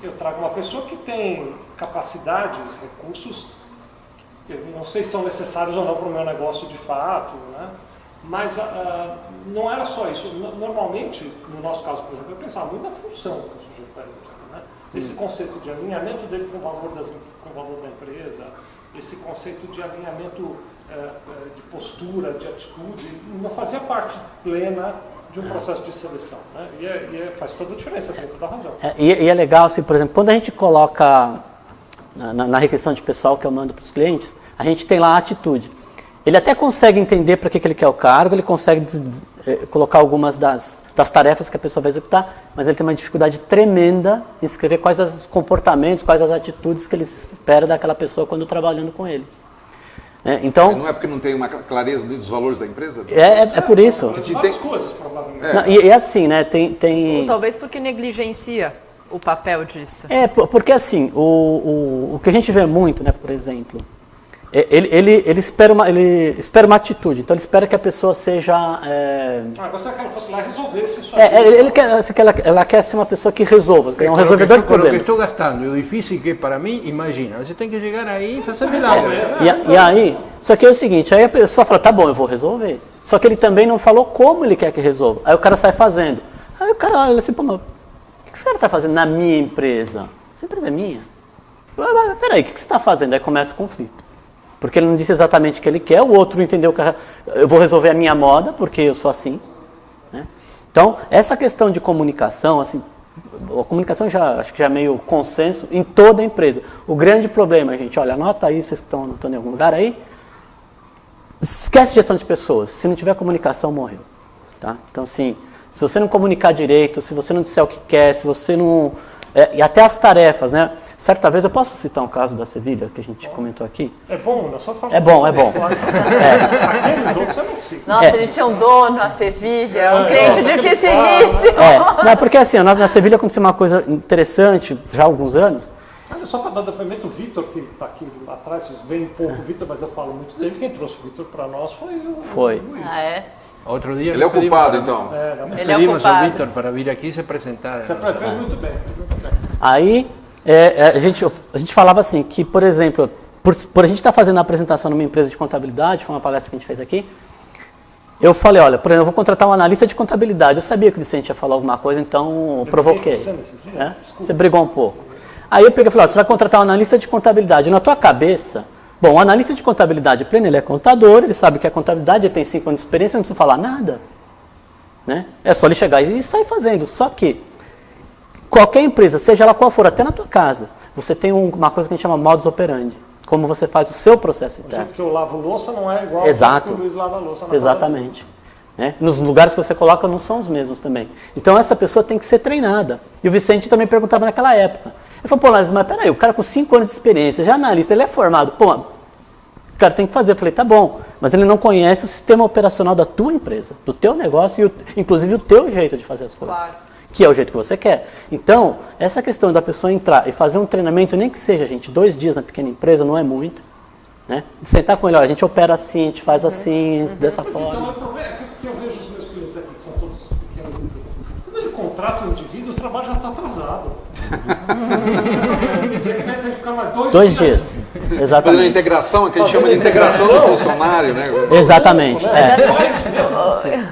eu trago uma pessoa que tem capacidades, recursos, eu não sei se são necessários ou não para o meu negócio de fato, né? Mas não era só isso. Normalmente, no nosso caso, por exemplo, eu pensava muito na função que o sujeito está exercendo. Né? Esse conceito de alinhamento dele com o valor da empresa, esse conceito de alinhamento de postura, de atitude, não fazia parte plena de um processo de seleção. Né? E faz toda a diferença, tem toda a razão. E é legal, assim, por exemplo, quando a gente coloca na requisição de pessoal que eu mando para os clientes, a gente tem lá a atitude. Ele até consegue entender para que ele quer o cargo, ele consegue colocar algumas das tarefas que a pessoa vai executar, mas ele tem uma dificuldade tremenda em escrever quais os comportamentos, quais as atitudes que ele espera daquela pessoa quando trabalhando com ele. Então, não é porque não tem uma clareza dos valores da empresa? É por isso. Várias coisas, provavelmente. Não, e assim, né, tem... Ou talvez porque negligencia o papel disso. Porque assim, o que a gente vê muito, né, por exemplo, ele espera uma atitude, então ele espera que a pessoa seja... Gostaria que ela fosse lá e resolvesse isso aí. Ela quer ser uma pessoa que resolva, que é um resolvedor de problemas. O que estou gastando, o difícil que para mim, imagina, você tem que chegar aí e fazer milagre. E aí, só que é o seguinte, aí a pessoa fala, tá bom, eu vou resolver. Só que ele também não falou como ele quer que resolva. Aí o cara sai fazendo. Aí o cara olha assim, pô, mas o que esse cara está fazendo na minha empresa? Essa empresa é minha. Peraí, o que você está fazendo? Aí começa o conflito. Porque ele não disse exatamente o que ele quer, o outro entendeu que eu vou resolver a minha moda, porque eu sou assim. Né? Então, essa questão de comunicação, assim, a comunicação acho que já é meio consenso em toda a empresa. O grande problema, gente, olha, anota aí, vocês que estão anotando em algum lugar aí, esquece gestão de pessoas. Se não tiver comunicação, morreu. Tá? Então, assim, se você não comunicar direito, se você não disser o que quer, se você não... e até as tarefas, né? Certa vez, eu posso citar um caso da Sevilha, que a gente comentou aqui? É bom, não só falar. É bom. Aqueles outros eu não sei. Nossa, eles tinham dono, a Sevilha, um cliente dificilíssimo. Não, porque assim, na Sevilha aconteceu uma coisa interessante, já há alguns anos. Olha, só para dar depoimento, o Vitor, que está aqui atrás, vocês veem pouco o Vitor, mas eu falo muito dele, quem trouxe o Vitor para nós foi o Luiz. Ah, é? Outro dia Ele é o culpado, então. Ele é o pedimos ao culpado. Vitor para vir aqui e se apresentar. Você fez muito bem. Aí, a gente falava assim, que, por exemplo, por a gente estar fazendo a apresentação numa empresa de contabilidade, foi uma palestra que a gente fez aqui, eu falei, olha, por exemplo, eu vou contratar um analista de contabilidade. Eu sabia que o Vicente ia falar alguma coisa, então eu provoquei. Você brigou um pouco. Aí eu peguei e falei, você vai contratar um analista de contabilidade. Na tua cabeça, bom, o analista de contabilidade pleno, ele é contador, ele sabe o que é contabilidade, ele tem 5 anos de experiência, não precisa falar nada. Né? É só ele chegar e sair fazendo. Só que qualquer empresa, seja ela qual for, até na tua casa, você tem uma coisa que a gente chama modus operandi. Como você faz o seu processo interno. O jeito que eu lavo louça não é igual Exato. ao que o Luiz lava louça na Exatamente. Né? Nos lugares que você coloca não são os mesmos também. Então essa pessoa tem que ser treinada. E o Vicente também perguntava naquela época. Ele falou, pô, mas peraí, o cara com 5 anos de experiência, já analista, ele é formado. Pô, o cara tem que fazer. Eu falei, tá bom, mas ele não conhece o sistema operacional da tua empresa, do teu negócio e inclusive o teu jeito de fazer as coisas. Claro. Que é o jeito que você quer. Então, essa questão da pessoa entrar e fazer um treinamento, nem que seja, gente, 2 dias na pequena empresa, não é muito. Né? Sentar com ele, olha, a gente opera assim, a gente faz assim, dessa Mas forma. então, o problema é que eu vejo os meus clientes aqui, que são todos pequenas empresas. Quando ele contrata um indivíduo, o trabalho já está atrasado. Você está me dizer que vai ter que ficar mais 2 dias. Fazendo a Exatamente. integração, que a gente chama de integração do funcionário, né? Exatamente.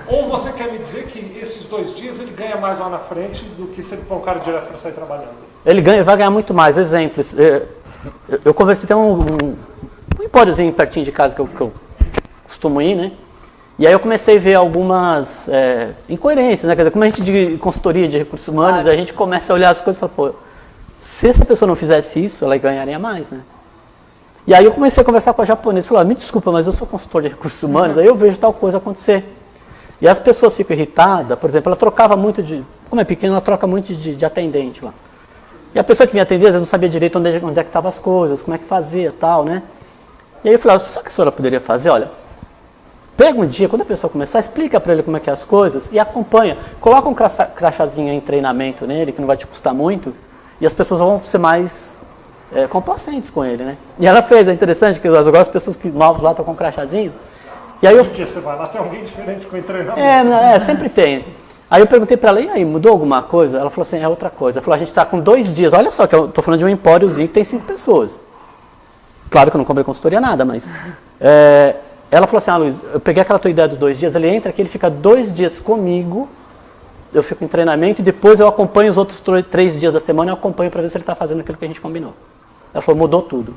Ou você quer me dizer que esses 2 dias ele ganha mais lá na frente do que se ele pôr um cara direto para sair trabalhando? Ele vai ganhar muito mais. Exemplos. Eu conversei, tem um empóriozinho pertinho de casa que eu costumo ir, né? E aí eu comecei a ver algumas incoerências, né? Quer dizer, como a gente de consultoria de recursos humanos, a gente começa a olhar as coisas e fala, pô, se essa pessoa não fizesse isso, ela ganharia mais, né? E aí eu comecei a conversar com a japonesa, falei, me desculpa, mas eu sou consultor de recursos humanos, aí eu vejo tal coisa acontecer. E as pessoas ficam irritadas, por exemplo, ela trocava muito como é pequena, ela troca muito de atendente lá. E a pessoa que vinha atender, às vezes não sabia direito onde é que estavam as coisas, como é que fazia tal, né? E aí eu falei, sabe o que a senhora poderia fazer? Olha, pega um dia, quando a pessoa começar, explica para ele como é que é as coisas e acompanha. Coloca um crachazinho em treinamento nele, que não vai te custar muito, e as pessoas vão ser mais complacentes com ele, né? E ela fez, é interessante, que agora as pessoas que novos lá estão com um crachazinho. E aí Porque você vai lá, tem alguém diferente com o treinamento. sempre tem. Aí eu perguntei para ela, e aí, mudou alguma coisa? Ela falou assim, é outra coisa. Ela falou, a gente está com 2 dias, olha só, que eu estou falando de um empóriozinho que tem 5 pessoas. Claro que eu não comprei consultoria nada, mas... ela falou assim, Luiz, eu peguei aquela tua ideia dos 2 dias, ele entra aqui, ele fica 2 dias comigo, eu fico em treinamento e depois eu acompanho os outros 3 dias da semana, eu acompanho para ver se ele está fazendo aquilo que a gente combinou. Ela falou, mudou tudo.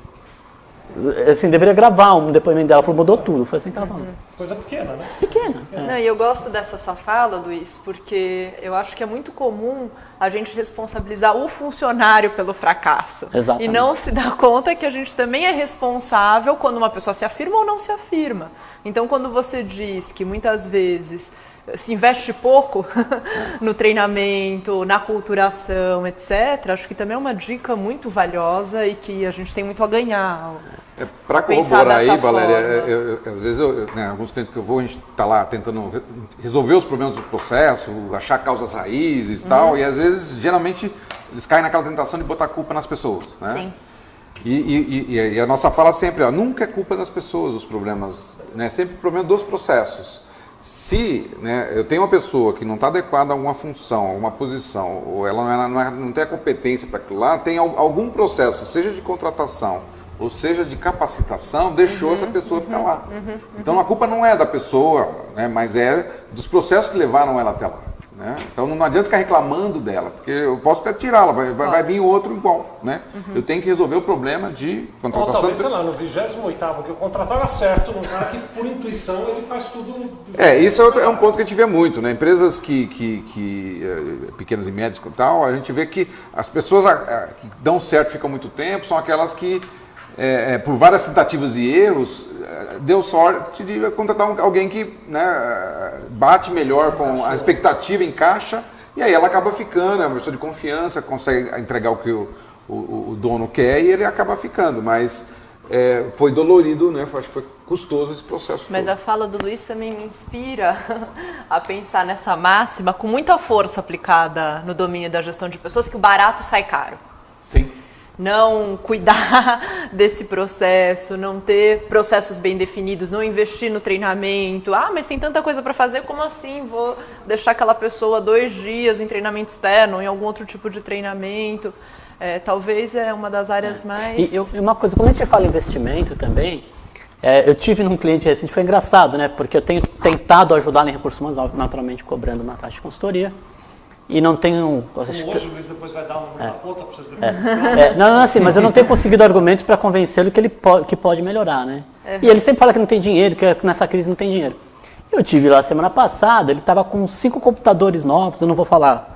Assim, deveria gravar um depoimento dela, ela falou, mudou tudo. Foi assim que ela falou. Coisa pequena, né? Pequena. Não, e eu gosto dessa sua fala, Luiz, porque eu acho que é muito comum a gente responsabilizar o funcionário pelo fracasso. Exatamente. E não se dar conta que a gente também é responsável quando uma pessoa se afirma ou não se afirma. Então, quando você diz que muitas vezes se investe pouco no treinamento, na culturação, etc., acho que também é uma dica muito valiosa e que a gente tem muito a ganhar. Para corroborar aí, Valéria, às vezes, né, alguns clientes que eu vou, a gente está lá tentando resolver os problemas do processo, achar causas raízes e tal, e às vezes, geralmente, eles caem naquela tentação de botar a culpa nas pessoas, né? Sim. E a nossa fala sempre, ó, nunca é culpa das pessoas os problemas, né? Sempre o problema dos processos. Se, né, eu tenho uma pessoa que não está adequada a alguma função, a alguma posição, ou ela não tem a competência para aquilo lá, tem algum processo, seja de contratação, ou seja de capacitação, deixou essa pessoa ficar lá. Então a culpa não é da pessoa, né, mas é dos processos que levaram ela até lá. Né? Então não adianta ficar reclamando dela, porque eu posso até tirá-la, vai vir outro igual. Né? Eu tenho que resolver o problema de contratação. Ou talvez, sei lá, no 28º que eu contratava certo, num cara que por intuição ele faz tudo... Isso é um ponto que a gente vê muito, né? Empresas pequenas e médias e tal, a gente vê que as pessoas que dão certo ficam muito tempo, são aquelas que, por várias tentativas e erros, deu sorte de contratar alguém que, né, bate melhor com a expectativa, encaixa, e aí ela acaba ficando, é uma pessoa de confiança, consegue entregar o que o dono quer e ele acaba ficando, mas foi dolorido, né? Acho que foi custoso esse processo. Mas todo. a fala do Luiz também me inspira a pensar nessa máxima com muita força aplicada no domínio da gestão de pessoas, que o barato sai caro. Sim. Não cuidar desse processo, não ter processos bem definidos, não investir no treinamento. Ah, mas tem tanta coisa para fazer, como assim? Vou deixar aquela pessoa 2 dias em treinamento externo, em algum outro tipo de treinamento. Talvez é uma das áreas mais... E uma coisa, quando a gente fala em investimento também, eu tive num cliente recente, foi engraçado, né? Porque eu tenho tentado ajudar em recursos humanos, naturalmente cobrando uma taxa de consultoria. E não tenho... Como hoje o Luiz depois vai dar um número na conta para vocês depois. Não, assim, mas eu não tenho conseguido argumentos para convencê-lo que pode melhorar, né? E ele sempre fala que não tem dinheiro, que nessa crise não tem dinheiro. Eu tive lá semana passada, ele estava com 5 computadores novos, eu não vou falar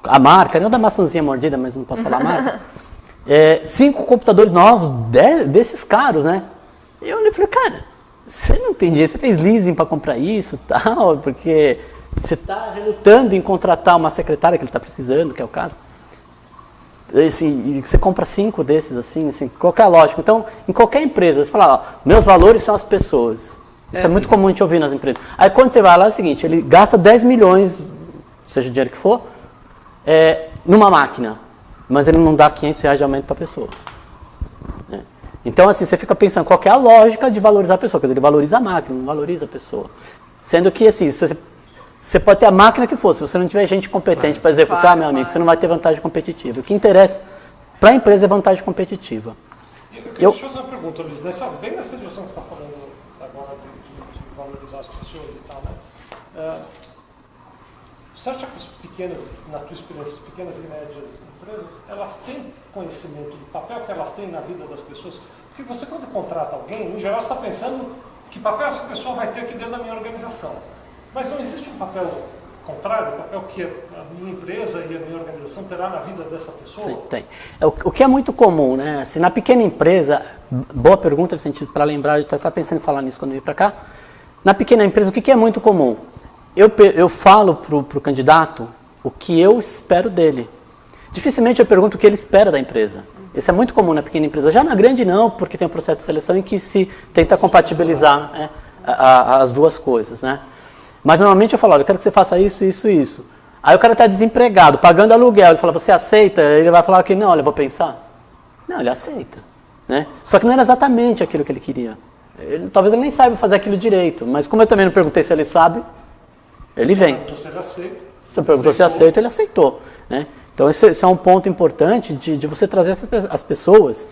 a marca, nem o da maçãzinha mordida, mas não posso falar a marca. 5 computadores novos, desses caros, né? E eu falei, cara, você não tem dinheiro, você fez leasing para comprar isso e tal, porque... Você está relutando em contratar uma secretária que ele está precisando, que é o caso. Assim, e você compra 5 desses, assim, qual que é a lógica? Então, em qualquer empresa, você fala, ó, meus valores são as pessoas. Isso é muito comum a gente ouvir nas empresas. Aí quando você vai lá, é o seguinte, ele gasta 10 milhões, seja o dinheiro que for, numa máquina, mas ele não dá R$500 de aumento para a pessoa. Então, assim, você fica pensando, qual que é a lógica de valorizar a pessoa? Quer dizer, ele valoriza a máquina, não valoriza a pessoa. Sendo que, assim, você pode ter a máquina que for, se você não tiver gente competente para executar, meu amigo, você não vai ter vantagem competitiva. O que interessa para a empresa é vantagem competitiva. Eu queria te fazer uma pergunta, Luiz, bem nessa direção que você está falando agora de valorizar as pessoas e tal, né? Você acha que as pequenas, na tua experiência, as pequenas e médias empresas, elas têm conhecimento do papel que elas têm na vida das pessoas? Porque você, quando contrata alguém, em geral, você está pensando que papel essa pessoa vai ter aqui dentro da minha organização. Mas não existe um papel contrário, um papel que a minha empresa e a minha organização terá na vida dessa pessoa? Sim, tem. O que é muito comum, né? Assim, na pequena empresa, boa pergunta, Vicente, para lembrar, eu estava pensando em falar nisso quando eu vim para cá. Na pequena empresa, o que é muito comum? Eu falo para o candidato o que eu espero dele. Dificilmente eu pergunto o que ele espera da empresa. Isso é muito comum na pequena empresa. Já na grande não, porque tem um processo de seleção em que se tenta compatibilizar as duas coisas, né? Mas normalmente eu falo, olha, eu quero que você faça isso, isso e isso. Aí o cara está desempregado, pagando aluguel, ele fala, você aceita? Ele vai falar que não, olha, eu vou pensar. Não, ele aceita. Né? Só que não era exatamente aquilo que ele queria. Talvez ele nem saiba fazer aquilo direito, mas como eu também não perguntei se ele sabe, ele vem. Você aceita. Você perguntou se aceita, ele aceitou. Né? Então isso é um ponto importante de você trazer as pessoas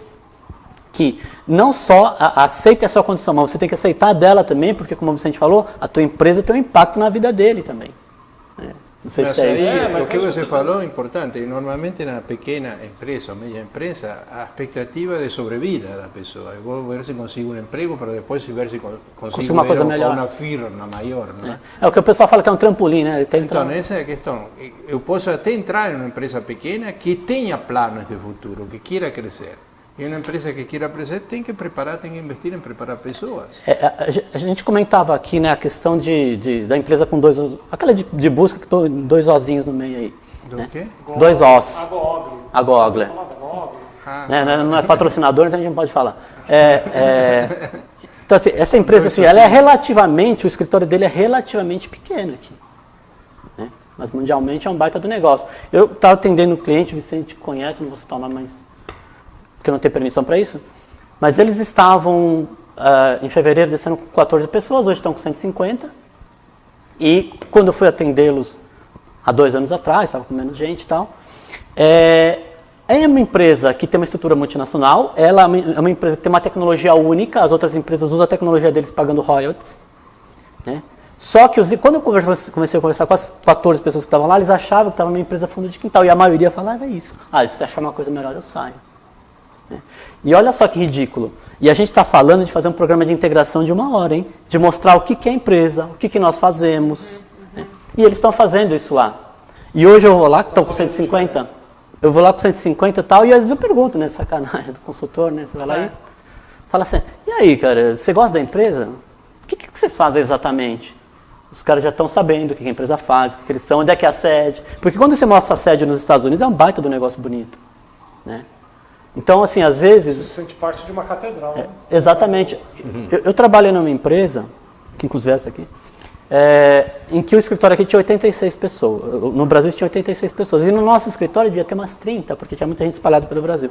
que não só aceite a sua condição, mas você tem que aceitar a dela também, porque, como o Vicente falou, a tua empresa tem um impacto na vida dele também. Não sei se é isso. O que você falou é importante. Normalmente na pequena empresa ou média empresa, a expectativa é de sobrevida da pessoa. Eu vou ver se consigo um emprego para depois ver se consigo uma coisa melhor. Uma firma maior. Não é? É o que o pessoal fala que é um trampolim, né? Então, essa é a questão. Eu posso até entrar em uma empresa pequena que tenha planos de futuro, que queira crescer. E uma empresa que queira crescer tem que preparar, tem que investir em preparar pessoas. A gente comentava aqui, né, a questão da empresa com dois ossos, aquela de busca que tem dois ozinhos no meio aí. Do né? quê? Dois ossos. A Google. Não é patrocinador, então a gente não pode falar. Então, assim, essa empresa, assim, ela é relativamente, o escritório dele é relativamente pequeno aqui. Né? Mas mundialmente é um baita do negócio. Eu estava atendendo um cliente, o Vicente conhece, não vou citar o nome, mas porque eu não tenho permissão para isso, mas eles estavam em fevereiro descendo com 14 pessoas, hoje estão com 150, e quando eu fui atendê-los há 2 anos atrás, estava com menos gente e tal, é uma empresa que tem uma estrutura multinacional, ela é uma empresa que tem uma tecnologia única, as outras empresas usam a tecnologia deles pagando royalties, né? Só que quando eu comecei a conversar com as 14 pessoas que estavam lá, eles achavam que estava numa empresa fundo de quintal, e a maioria falava, é isso, se você achar uma coisa melhor eu saio. E olha só que ridículo. E a gente está falando de fazer um programa de integração de 1 hora, hein? De mostrar o que é a empresa, o que nós fazemos. Né? E eles estão fazendo isso lá. E hoje eu vou lá, que estão com 150, eu vou lá com 150 e tal, e às vezes eu pergunto, né, sacanagem do consultor, né? Você vai lá e fala assim, e aí, cara, você gosta da empresa? O que vocês fazem exatamente? Os caras já estão sabendo o que a empresa faz, o que eles são, onde é que é a sede. Porque quando você mostra a sede nos Estados Unidos, é um baita do negócio bonito, né? Então, assim, às vezes... Você se sente parte de uma catedral. Né? Exatamente. Eu trabalhei numa empresa, que inclusive é essa aqui, em que o escritório aqui tinha 86 pessoas. No Brasil tinha 86 pessoas. E no nosso escritório devia ter umas 30, porque tinha muita gente espalhada pelo Brasil.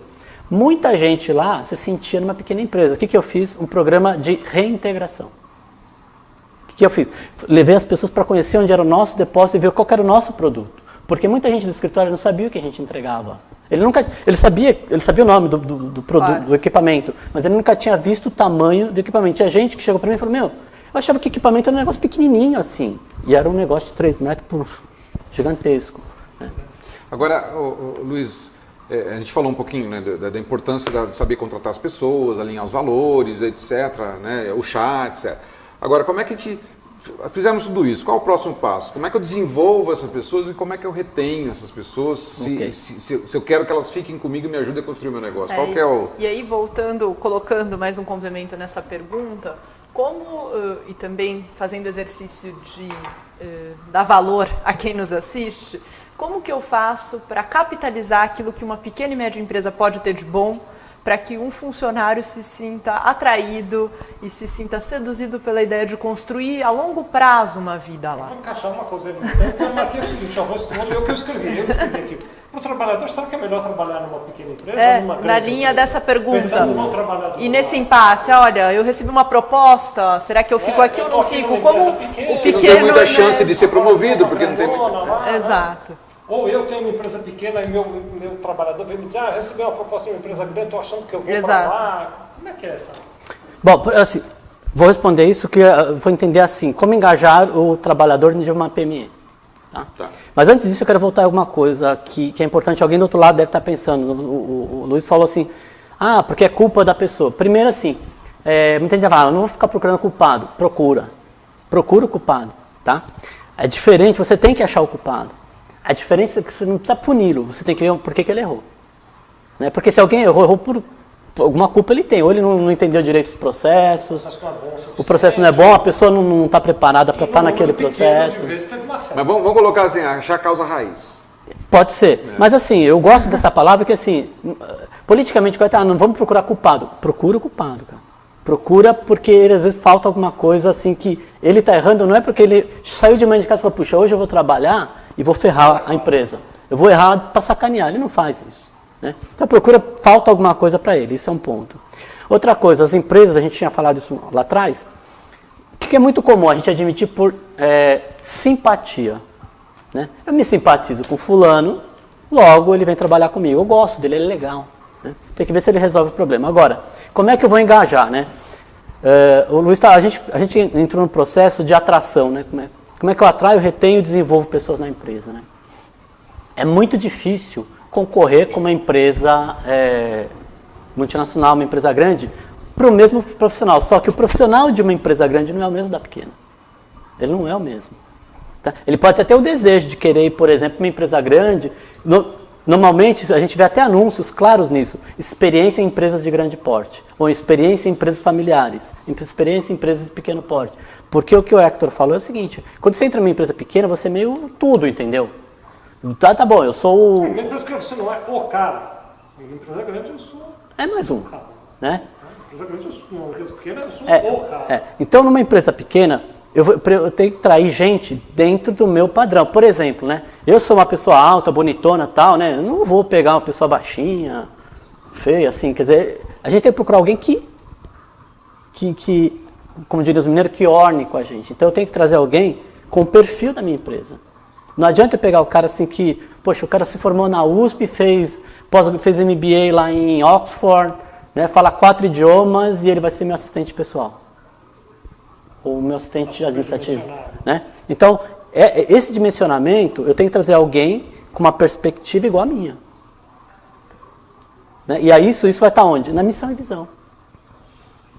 Muita gente lá se sentia numa pequena empresa. O que eu fiz? Um programa de reintegração. O que eu fiz? Levei as pessoas para conhecer onde era o nosso depósito e ver qual era o nosso produto. Porque muita gente do escritório não sabia o que a gente entregava. Ele sabia o nome do produto, do equipamento, mas ele nunca tinha visto o tamanho do equipamento. Tinha gente que chegou para mim e falou, eu achava que o equipamento era um negócio pequenininho assim. E era um negócio de 3 metros gigantesco. Né? Agora, Luiz, a gente falou um pouquinho, né, da importância de saber contratar as pessoas, alinhar os valores, etc., né, o chat, etc. Agora, como é que a gente... Fizemos tudo isso. Qual é o próximo passo? Como é que eu desenvolvo essas pessoas e como é que eu retenho essas pessoas se eu quero que elas fiquem comigo e me ajudem a construir o meu negócio? Qual que é o... E aí, colocando mais um complemento nessa pergunta, e também fazendo exercício de dar valor a quem nos assiste, como que eu faço para capitalizar aquilo que uma pequena e média empresa pode ter de bom, para que um funcionário se sinta atraído e se sinta seduzido pela ideia de construir a longo prazo uma vida lá. Vou encaixar uma coisa aí. Eu aqui é o seguinte, eu escrevi aqui. Para o trabalhador, sabe que é melhor trabalhar numa pequena empresa? Numa grande na linha empresa? dessa pergunta. Pensando no trabalhador. E nesse impasse, olha, eu recebi uma proposta, será que eu fico aqui ou não fico? Como o pequeno... Não tem muita chance de ser promovido, porque não tem muita... Exato. Ou eu tenho uma empresa pequena e meu trabalhador vem me dizer, eu recebi uma proposta de uma empresa grande, estou achando que eu vou para lá. Como é que é essa? Bom, assim, vou responder isso, que eu vou entender assim, como engajar o trabalhador de uma PME. Tá? Mas antes disso eu quero voltar a alguma coisa que é importante, alguém do outro lado deve estar pensando. O Luiz falou assim, porque é culpa da pessoa. Primeiro assim, muita gente fala, não vou ficar procurando culpado. Procura o culpado. Tá? É diferente, você tem que achar o culpado. A diferença é que você não precisa puni-lo, você tem que ver por que ele errou. Né? Porque se alguém errou por alguma culpa ele tem, ou ele não entendeu direito os processos, o processo não é bom, a pessoa não está preparada para estar naquele processo. Mas vamos colocar assim, achar a causa raiz. Pode ser, mas assim, eu gosto dessa palavra que assim, politicamente, não vamos procurar culpado, procura o culpado, cara. Procura porque ele, às vezes falta alguma coisa assim que ele está errando, não é porque ele saiu de manhã de casa e falou, puxa, hoje eu vou trabalhar e vou ferrar a empresa. Eu vou errar para sacanear, ele não faz isso. Né? Então falta alguma coisa para ele, isso é um ponto. Outra coisa, as empresas, a gente tinha falado isso lá atrás, o que é muito comum a gente admitir por simpatia. Né? Eu me simpatizo com fulano, logo ele vem trabalhar comigo, eu gosto dele, ele é legal. Né? Tem que ver se ele resolve o problema. Agora, como é que eu vou engajar, né? O Luiz, a gente entrou no processo de atração, né? Como é que eu atraio, retenho e desenvolvo pessoas na empresa, né? É muito difícil concorrer com uma empresa multinacional, uma empresa grande, para o mesmo profissional. Só que o profissional de uma empresa grande não é o mesmo da pequena. Ele não é o mesmo. Tá? Ele pode até ter o desejo de querer ir, por exemplo, uma empresa grande. Normalmente, a gente vê até anúncios claros nisso. Experiência em empresas de grande porte. Ou experiência em empresas familiares. Experiência em empresas de pequeno porte. Porque o que o Hector falou é o seguinte. Quando você entra numa empresa pequena, você é meio tudo, entendeu? Tá bom, eu sou o... Uma empresa que você não é o cara. Uma empresa grande, eu sou É mais um. o cara. Né? Uma empresa grande, eu sou uma empresa pequena, eu sou o cara. Então, numa empresa pequena, eu tenho que trair gente dentro do meu padrão. Por exemplo, né? Eu sou uma pessoa alta, bonitona, tal, né? Eu não vou pegar uma pessoa baixinha, feia, assim. Quer dizer, a gente tem que procurar alguém que como diriam os mineiros, que orne com a gente. Então, eu tenho que trazer alguém com o perfil da minha empresa. Não adianta eu pegar o cara assim que, poxa, o cara se formou na USP, fez MBA lá em Oxford, né? Fala 4 idiomas e ele vai ser meu assistente pessoal. Ou meu assistente administrativo. Né? Então, esse dimensionamento, eu tenho que trazer alguém com uma perspectiva igual a minha. Né? E aí isso vai estar onde? Na missão e visão.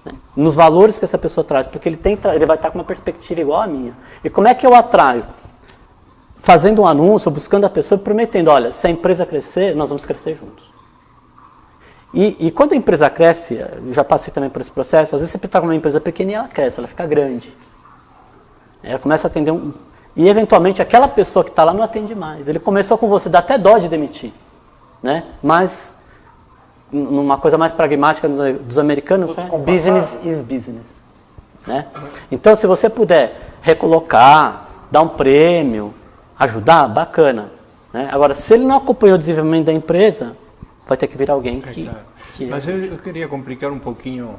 Né? Nos valores que essa pessoa traz, porque ele vai estar com uma perspectiva igual a minha. E como é que eu atraio? Fazendo um anúncio, buscando a pessoa, prometendo, olha, se a empresa crescer, nós vamos crescer juntos. E quando a empresa cresce, eu já passei também por esse processo, às vezes você está com uma empresa pequena e ela cresce, ela fica grande. Ela começa a atender E eventualmente aquela pessoa que está lá não atende mais. Ele começou com você, dá até dó de demitir. Né? Mas, numa coisa mais pragmática dos americanos, né? Business is business. Né? Então, se você puder recolocar, dar um prêmio, ajudar, bacana. Né? Agora, se ele não acompanhou o desenvolvimento da empresa, vai ter que vir alguém que... Mas eu queria complicar um pouquinho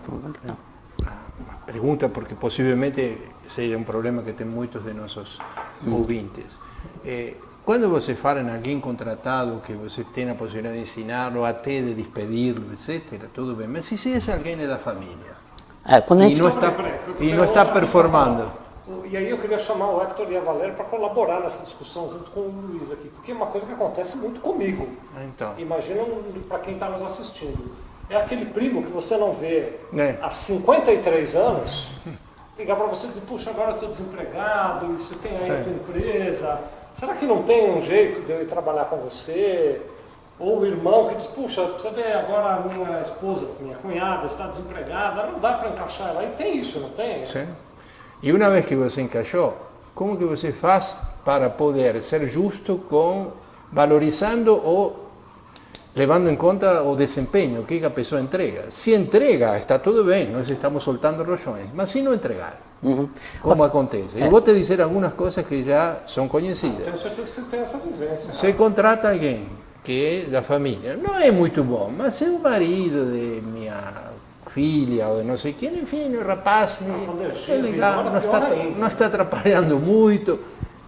a pergunta, porque possivelmente seja um problema que tem muitos de nossos ouvintes. Quando você fala em alguém contratado, que você tem a possibilidade de ensiná-lo, até de despedi-lo, etc., tudo bem. Mas e se esse alguém é da família? E não está performando? E aí eu queria chamar o Hector e a Valéria para colaborar nessa discussão junto com o Luiz aqui, porque é uma coisa que acontece muito comigo. Então. Imagina para quem está nos assistindo. É aquele primo que você não vê há 53 anos, ligar para você e dizer, puxa, agora eu estou desempregado, e você tem aí a tua empresa, será que não tem um jeito de eu ir trabalhar com você? Ou o irmão que diz, puxa, você vê, agora a minha esposa, minha cunhada está desempregada, não dá para encaixar ela. E tem isso, não tem? Sim. E uma vez que você encaixou, como que você faz para poder ser justo com valorizando ou levando em conta o desempenho que a pessoa entrega? Se entrega, está tudo bem, nós estamos soltando rojões, mas se não entregar, como acontece? Eu vou te dizer algumas coisas que já são conhecidas. Tenho certeza que vocês têm essa vivência. Você contrata alguém que é da família, não é muito bom, mas é o marido de minha filha ou de não sei quem, enfim, o rapaz é legal, não está atrapalhando muito.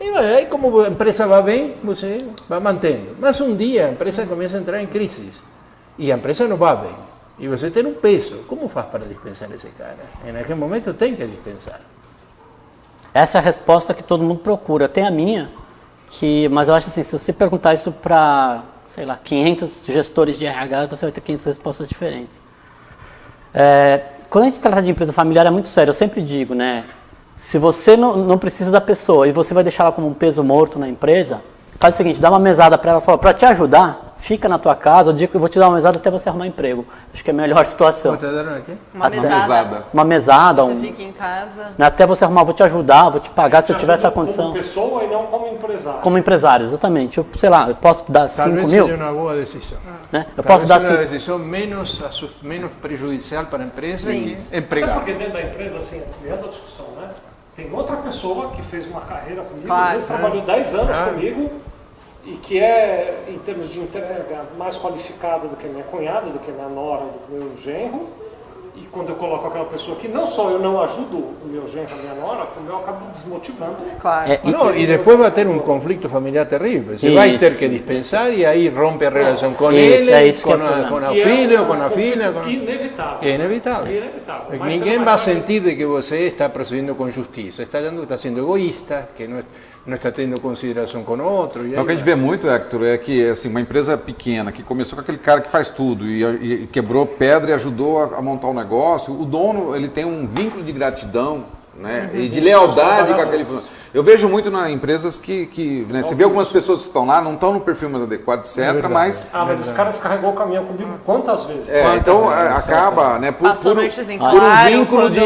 E aí, como a empresa vai bem, você vai mantendo. Mas um dia a empresa começa a entrar em crise e a empresa não vai bem. E você tem um peso. Como faz para dispensar esse cara? Naquele momento tem que dispensar. Essa é a resposta que todo mundo procura. Tem a minha, mas eu acho assim, se você perguntar isso para, sei lá, 500 gestores de RH, você vai ter 500 respostas diferentes. Quando a gente trata de empresa familiar é muito sério. Eu sempre digo, né? Se você não precisa da pessoa e você vai deixar ela como um peso morto na empresa, faz o seguinte, dá uma mesada para ela, fala, para te ajudar, fica na tua casa, eu digo que eu vou te dar uma mesada até você arrumar emprego. Acho que é a melhor situação. Uma mesada. Uma mesada. Você fica em casa. Até você arrumar, vou te ajudar, vou te pagar se eu tiver essa condição. Como pessoa e não como empresário. Como empresário, exatamente. Eu, sei lá, eu posso dar 5 mil. Talvez seja uma boa decisão. Né? Eu posso dar uma decisão menos prejudicial para a empresa e empregado. Até porque dentro da empresa, assim, criando a discussão, né? Tem outra pessoa que fez uma carreira comigo, claro, às vezes trabalhou 10 anos comigo e que é, em termos de entrega, mais qualificada do que minha cunhada, do que minha nora, do que meu genro, E quando eu coloco aquela pessoa aqui, não só eu não ajudo o meu genro, a minha nora, como eu acabo desmotivando. Claro. No, y después va a tener un conflicto familiar terrible. Se va a tener que dispensar y ahí rompe a relación con él, con a filho, con a filha. Inevitável. É inevitável. É inevitável. Mas Ninguém você vai não sentir de que você está procedendo com justiça. Está sendo egoísta, que não está tendo consideração com o outro. O que a gente vê muito, Hector, é que assim, uma empresa pequena que começou com aquele cara que faz tudo e quebrou pedra e ajudou a montar um negócio, o dono ele tem um vínculo de gratidão, né, e de lealdade com aquele... Eu vejo muito nas empresas que né, você vê algumas pessoas que estão lá, não estão no perfil mais adequado, etc., mas... mas esse cara descarregou o caminhão comigo quantas vezes? Então acaba, né, por um vínculo de...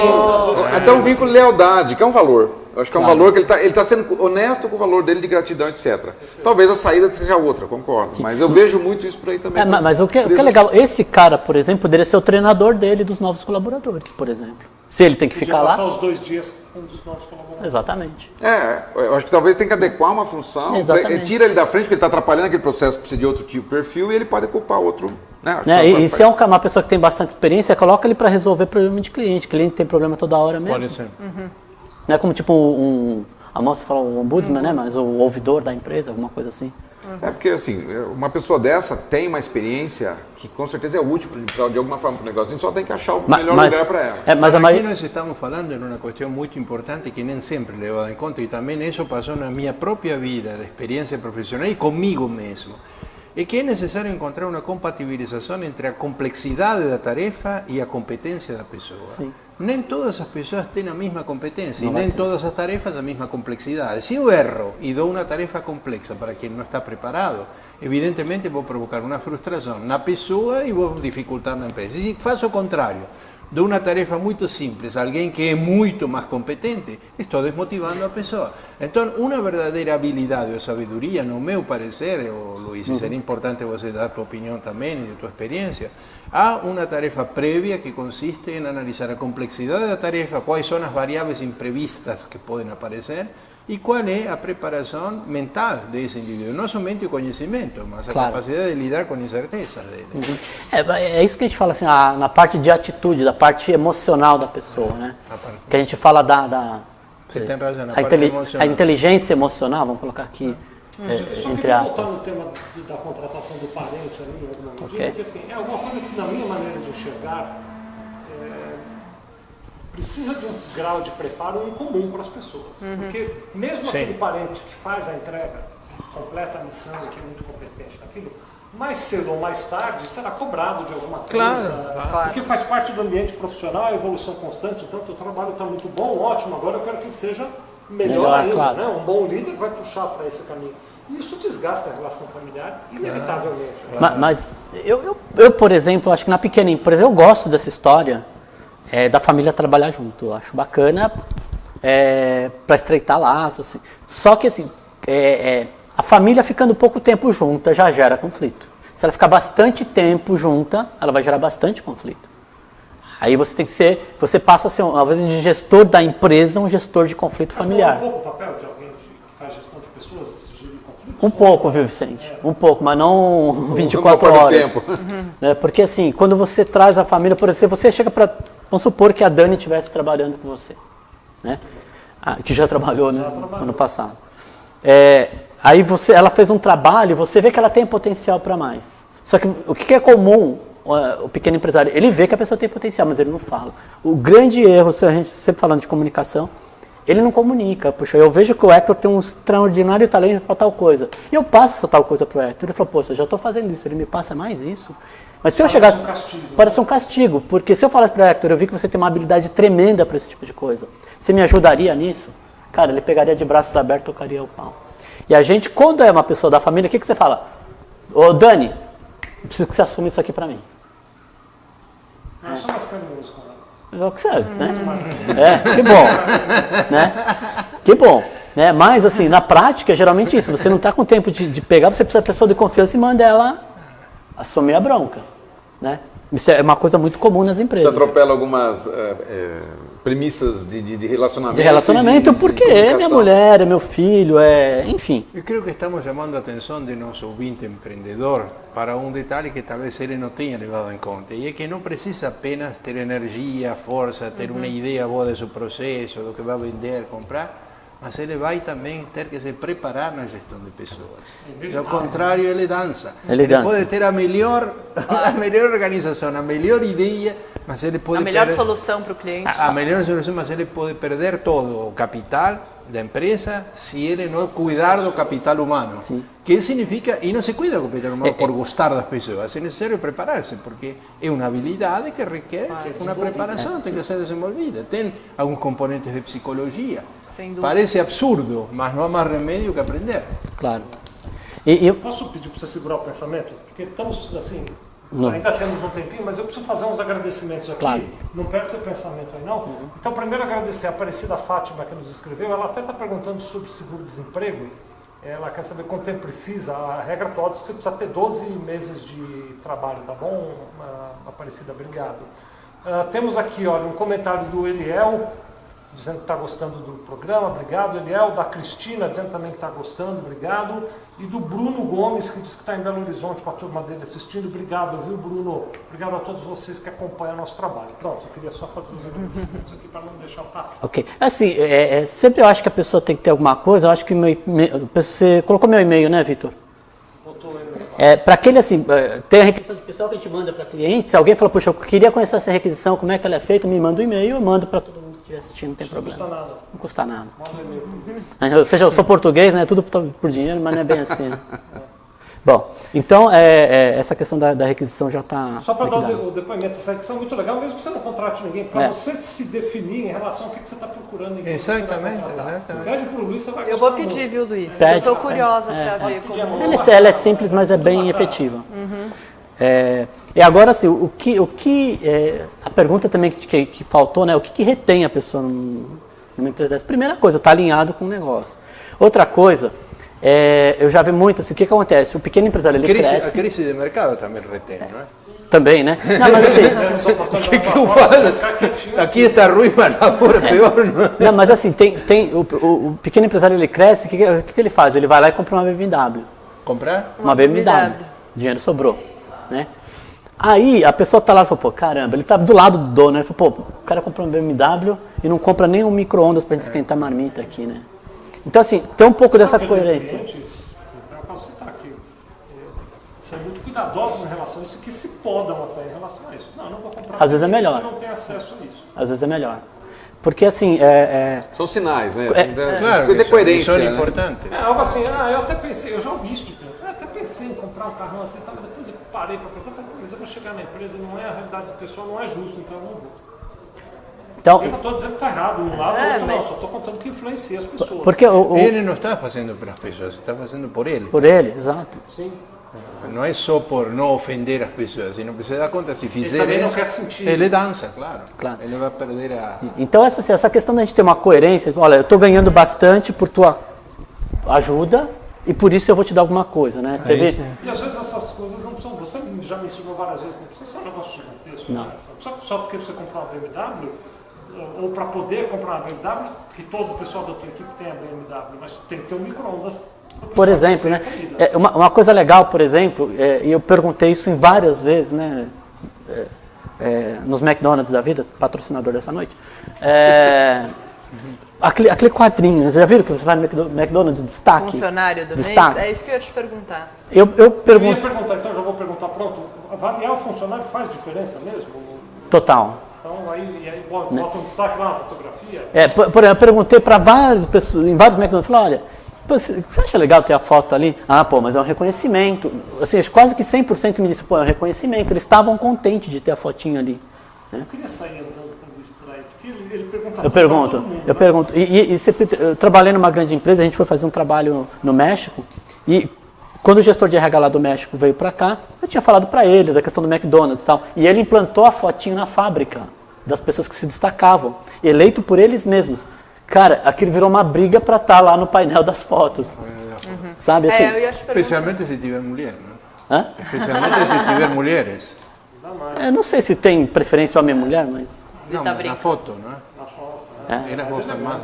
Até um vínculo de lealdade, que é um valor. Eu acho que é um valor que ele tá sendo honesto com o valor dele de gratidão, etc. Talvez a saída seja outra, concordo. Mas eu vejo muito isso por aí também. Mas o que é legal, esse cara, por exemplo, poderia ser o treinador dele dos novos colaboradores, por exemplo. Se ele tem que ficar lá. Passar os 2 dias com um dos novos colaboradores. Exatamente. Eu acho que talvez tem que adequar uma função, tira ele da frente, porque ele está atrapalhando aquele processo que precisa de outro tipo de perfil e ele pode culpar outro. Né? E se é uma pessoa que tem bastante experiência, coloca ele para resolver problema de cliente. Cliente tem problema toda hora mesmo. Pode ser. Não é como tipo a moça fala o ombudsman, né? Mas o ouvidor da empresa, alguma coisa assim. É porque assim, uma pessoa dessa tem uma experiência que com certeza é útil para de alguma forma para o negócio. A gente só tem que achar o melhor lugar para ela. Mas aqui nós estamos falando de uma questão muito importante que nem sempre levada em conta e também isso passou na minha própria vida de experiência profissional e comigo mesmo. É que é necessário encontrar uma compatibilização entre a complexidade da tarefa e a competência da pessoa. Sim. Nem todas as pessoas têm a mesma competência e nem todas as tarefas a mesma complexidade. Se eu erro e dou uma tarefa complexa para quem não está preparado, evidentemente vou provocar uma frustração na pessoa e vou dificultar na empresa. Se faço o contrário, dou uma tarefa muito simples a alguém que é muito mais competente, estou desmotivando a pessoa. Então, uma verdadeira habilidade ou sabedoria, no meu parecer, Luiz, seria importante você dar a tua opinião também e a tua experiência, há uma tarefa prévia que consiste em analisar a complexidade da tarefa, quais são as variáveis imprevistas que podem aparecer e qual é a preparação mental desse indivíduo. Não somente o conhecimento, mas a capacidade de lidar com incertezas dele. É isso que a gente fala assim, na parte de atitude, da parte emocional da pessoa, né? Que a gente fala Você tem razão, a inteligência emocional, vamos colocar aqui. Só entre queria aspas. voltar no tema da contratação do parente ali, alguma medida, porque assim, é alguma coisa que na minha maneira de enxergar precisa de um grau de preparo incomum para as pessoas. Porque mesmo aquele parente que faz a entrega, completa a missão, que é muito competente naquilo, mais cedo ou mais tarde será cobrado de alguma coisa, porque faz parte do ambiente profissional, a evolução constante, então o teu trabalho está muito bom, ótimo, agora eu quero que ele seja melhor ainda, né? Um bom líder vai puxar para esse caminho. E isso desgasta a relação familiar, inevitavelmente. Mas eu, por exemplo, acho que na pequena empresa, eu gosto dessa história da família trabalhar junto. Eu acho bacana para estreitar laços. Assim. Só que assim, a família ficando pouco tempo junta já gera conflito. Se ela ficar bastante tempo junta, ela vai gerar bastante conflito. Aí você passa a ser, ao invés de gestor da empresa, um gestor de conflito familiar. Um pouco o papel de alguém que faz gestão de pessoas, gerir conflitos? Um pouco, viu, Vicente? Um pouco, mas não 24 horas. Tempo. Porque assim, quando você traz a família, por exemplo, você chega para, vamos supor que a Dani estivesse trabalhando com você, né? Que já trabalhou, né? Ano passado. Aí ela fez um trabalho, você vê que ela tem potencial para mais. Só que o que é comum, o pequeno empresário, ele vê que a pessoa tem potencial, mas ele não fala. O grande erro, se a gente sempre falando de comunicação, ele não comunica. Puxa, eu vejo que o Hector tem um extraordinário talento para tal coisa. E eu passo essa tal coisa para o Hector. Ele falou, poxa, eu já estou fazendo isso, ele me passa mais isso. Mas se eu chegasse... Parece um castigo, porque se eu falasse para o Hector, eu vi que você tem uma habilidade tremenda para esse tipo de coisa. Você me ajudaria nisso? Cara, ele pegaria de braços abertos e tocaria o pau. E a gente, quando é uma pessoa da família, o que você fala? Ô, Dani, eu preciso que você assuma isso aqui para mim. Eu sou mais carinhoso com ela. É o que serve, né? Que bom. Né? Que bom. Né? Mas, assim, na prática, é geralmente isso. Você não está com tempo de pegar, você precisa da pessoa de confiança e manda ela assumir a bronca. Né? Isso é uma coisa muito comum nas Você empresas. atropela algumas premissas de relacionamento. De relacionamento, porque é minha comunicação. mulher, é meu filho, enfim. Eu creio que estamos chamando a atenção de nosso ouvinte empreendedor para um detalhe que talvez ele não tenha levado em conta, e é que não precisa apenas ter energia, força, ter uma ideia boa do seu processo, do que vai vender, comprar, mas ele vai também ter que se preparar na gestão de pessoas. Ao contrário, ele dança. Ele dança. Pode ter a melhor organização, a melhor ideia, mas ele pode A melhor perder- solução para o cliente. a melhor solução, mas ele pode perder todo o capital da empresa se ele não cuidar do capital humano. Que significa, e não se cuida do capital humano por gostar das pessoas, é necessário preparar-se, porque é uma habilidade que requer uma preparação, tem que ser desenvolvida. Tem alguns componentes de psicologia. Sem dúvida. Parece absurdo, mas não há mais remédio que aprender. Claro. E eu, Posso pedir para você segurar o pensamento? Porque estamos assim, Não. ainda temos um tempinho, mas eu preciso fazer uns agradecimentos aqui. Claro. Não perde o teu pensamento aí, não? Então, primeiro agradecer a Aparecida Fátima que nos escreveu. Ela até está perguntando sobre seguro-desemprego. Ela quer saber quanto tempo precisa. A regra toda é que você precisa ter 12 meses de trabalho, tá bom, Aparecida? Obrigado. Temos aqui, olha, um comentário do Eliel, dizendo que está gostando do programa, obrigado, Eliel. Da Cristina, dizendo também que está gostando, obrigado. E do Bruno Gomes, que diz que está em Belo Horizonte com a turma dele assistindo, obrigado, viu, Bruno? Obrigado a todos vocês que acompanham o nosso trabalho. Pronto, eu queria só fazer os agradecimentos aqui para não deixar passar. ok. Assim, sempre eu acho que a pessoa tem que ter alguma coisa. Eu acho que você colocou meu e-mail, né, Vitor? Botou ele. Para aquele assim, tem a requisição de pessoal que a gente manda para cliente. Se alguém fala, poxa, eu queria conhecer essa requisição, como é que ela é feita, me manda um e-mail, eu mando para todo mundo que estiver assistindo, não tem problema. Não custa nada. Não custa nada. Manda um e-mail. Ou seja, eu sou português, né? Tudo por dinheiro, mas não é bem assim. Né? Bom, então essa questão da requisição já está. Só para dar o depoimento, essa questão é muito legal, mesmo que você não contrate ninguém, para você se definir em relação ao que você está procurando em quem você vai Exatamente, contratar. exatamente. Pede para o Luiz, você vai Eu vou gostar pedir, muito. viu, Luiz? Pede. Eu estou curiosa para ver Pedir a como... mão. Ela é simples, mas é bem efetiva. E agora, assim, a pergunta também que faltou, né? O que retém a pessoa numa empresa dessa? Primeira coisa, está alinhado com o negócio. Outra coisa, eu já vi muito, assim, o que acontece? O pequeno empresário, ele A cresce. crise de mercado também retém, não é? Também, né? Não, mas assim, O que eu faço? Aqui está ruim, mas lá fora é pior, não é? não, mas assim o pequeno empresário, ele cresce, o que ele faz? Ele vai lá e compra uma BMW. Comprar? Uma BMW. Dinheiro sobrou, né? Aí a pessoa tá lá e fala, pô, caramba, ele tá do lado do dono, né? Ele fala, pô, o cara comprou uma BMW e não compra nem um micro-ondas pra gente esquentar a marmita aqui, né? Então, assim, tem um pouco dessa Sabe que eu tenho coerência. clientes, eu posso citar aqui, são muito cuidadosos em relação a isso, que se podam até em relação a isso. Não vou comprar. Às vezes é melhor. Eu não tenho acesso a isso. Às vezes é melhor. Porque, assim, São sinais, né? Claro, Tem que ter coerência. isso é né? importante. Algo assim, eu até pensei, eu já ouvi isso de clientes, eu até pensei em comprar um carrão assim, mas depois eu parei para pensar, mas eu vou chegar na empresa, não é a realidade do pessoal, não é justo, então eu não vou. então, Eu não estou dizendo que está errado um lado ou outro, não, mas- só estou contando que influencia as pessoas. porque Ele não está fazendo para as pessoas, está fazendo por ele. por ele, exato. Sim. Não é só por não ofender as pessoas, sino que você dá conta, se fizer também não isso, quer sentir. ele dança, claro. Claro. Ele vai perder a... Então, essa questão da gente ter uma coerência, olha, eu estou ganhando bastante por tua ajuda e por isso eu vou te dar alguma coisa, né? Teve, E às vezes essas coisas não precisam, você já me ensinou várias vezes, não precisa ser um negócio gigantesco. Não. Né? Não precisa só porque você comprar uma BMW, ou para poder comprar uma BMW, que todo o pessoal da tua equipe tem a BMW, mas tem que ter um micro-ondas. por exemplo, né? Uma coisa legal, por exemplo, e eu perguntei isso em várias vezes, né? Nos McDonald's da vida, patrocinador dessa noite. Aquele quadrinho, né? Você já viram que você vai no McDonald's, destaque? Funcionário do Destaque. mês? É isso que eu ia te perguntar. Eu Eu ia pergunto, perguntar, então já vou perguntar, pronto, avaliar o funcionário faz diferença mesmo? total. Então aí bota um destaque lá na fotografia. Por exemplo, eu perguntei para várias pessoas, em vários McDonald's, falei, olha, pô, você acha legal ter a foto ali? Ah, pô, mas é um reconhecimento. Assim, quase que 100% me disse, pô, é um reconhecimento. Eles estavam contentes de ter a fotinho ali. Eu queria sair andando com isso por aí, porque ele pergunta Eu pergunto. Eu trabalhei numa grande empresa, a gente foi fazer um trabalho no México, e quando o gestor de RH lá do México veio para cá, eu tinha falado para ele da questão do McDonald's e tal, e ele implantou a fotinho na fábrica das pessoas que se destacavam, eleito por eles mesmos. Cara, aquilo virou uma briga para estar lá no painel das fotos. Sabe assim? Eu ia te perguntar. Especialmente se tiver mulher, não? Hã? Especialmente se tiver mulheres. mais. Eu não sei se tem preferência homem e mulher, mas... Não, tá na brincando. foto, não é? Na foto. Ele gosta mais,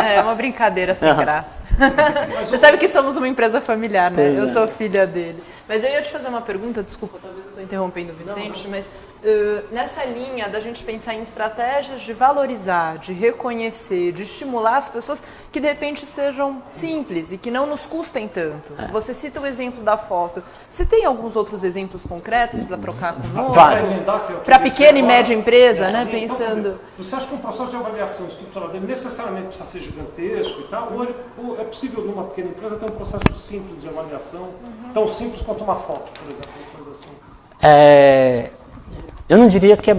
É uma brincadeira sem graça. Você sabe que somos uma empresa familiar, né? Pois Eu é. sou filha dele. Mas eu ia te fazer uma pergunta, desculpa, talvez eu estou interrompendo o Vicente, mas nessa linha da gente pensar em estratégias de valorizar, de reconhecer, de estimular as pessoas que de repente sejam simples e que não nos custem tanto. Você cita o exemplo da foto. Você tem alguns outros exemplos concretos para trocar conosco? Vários. Para pequena e média empresa, né? Pensando... Você acha que um processo de avaliação estrutural dele necessariamente precisa ser gigantesco e tal? Ou é possível numa pequena empresa ter um processo simples de avaliação, tão simples quanto uma foto, por exemplo, coisa assim? Eu não diria que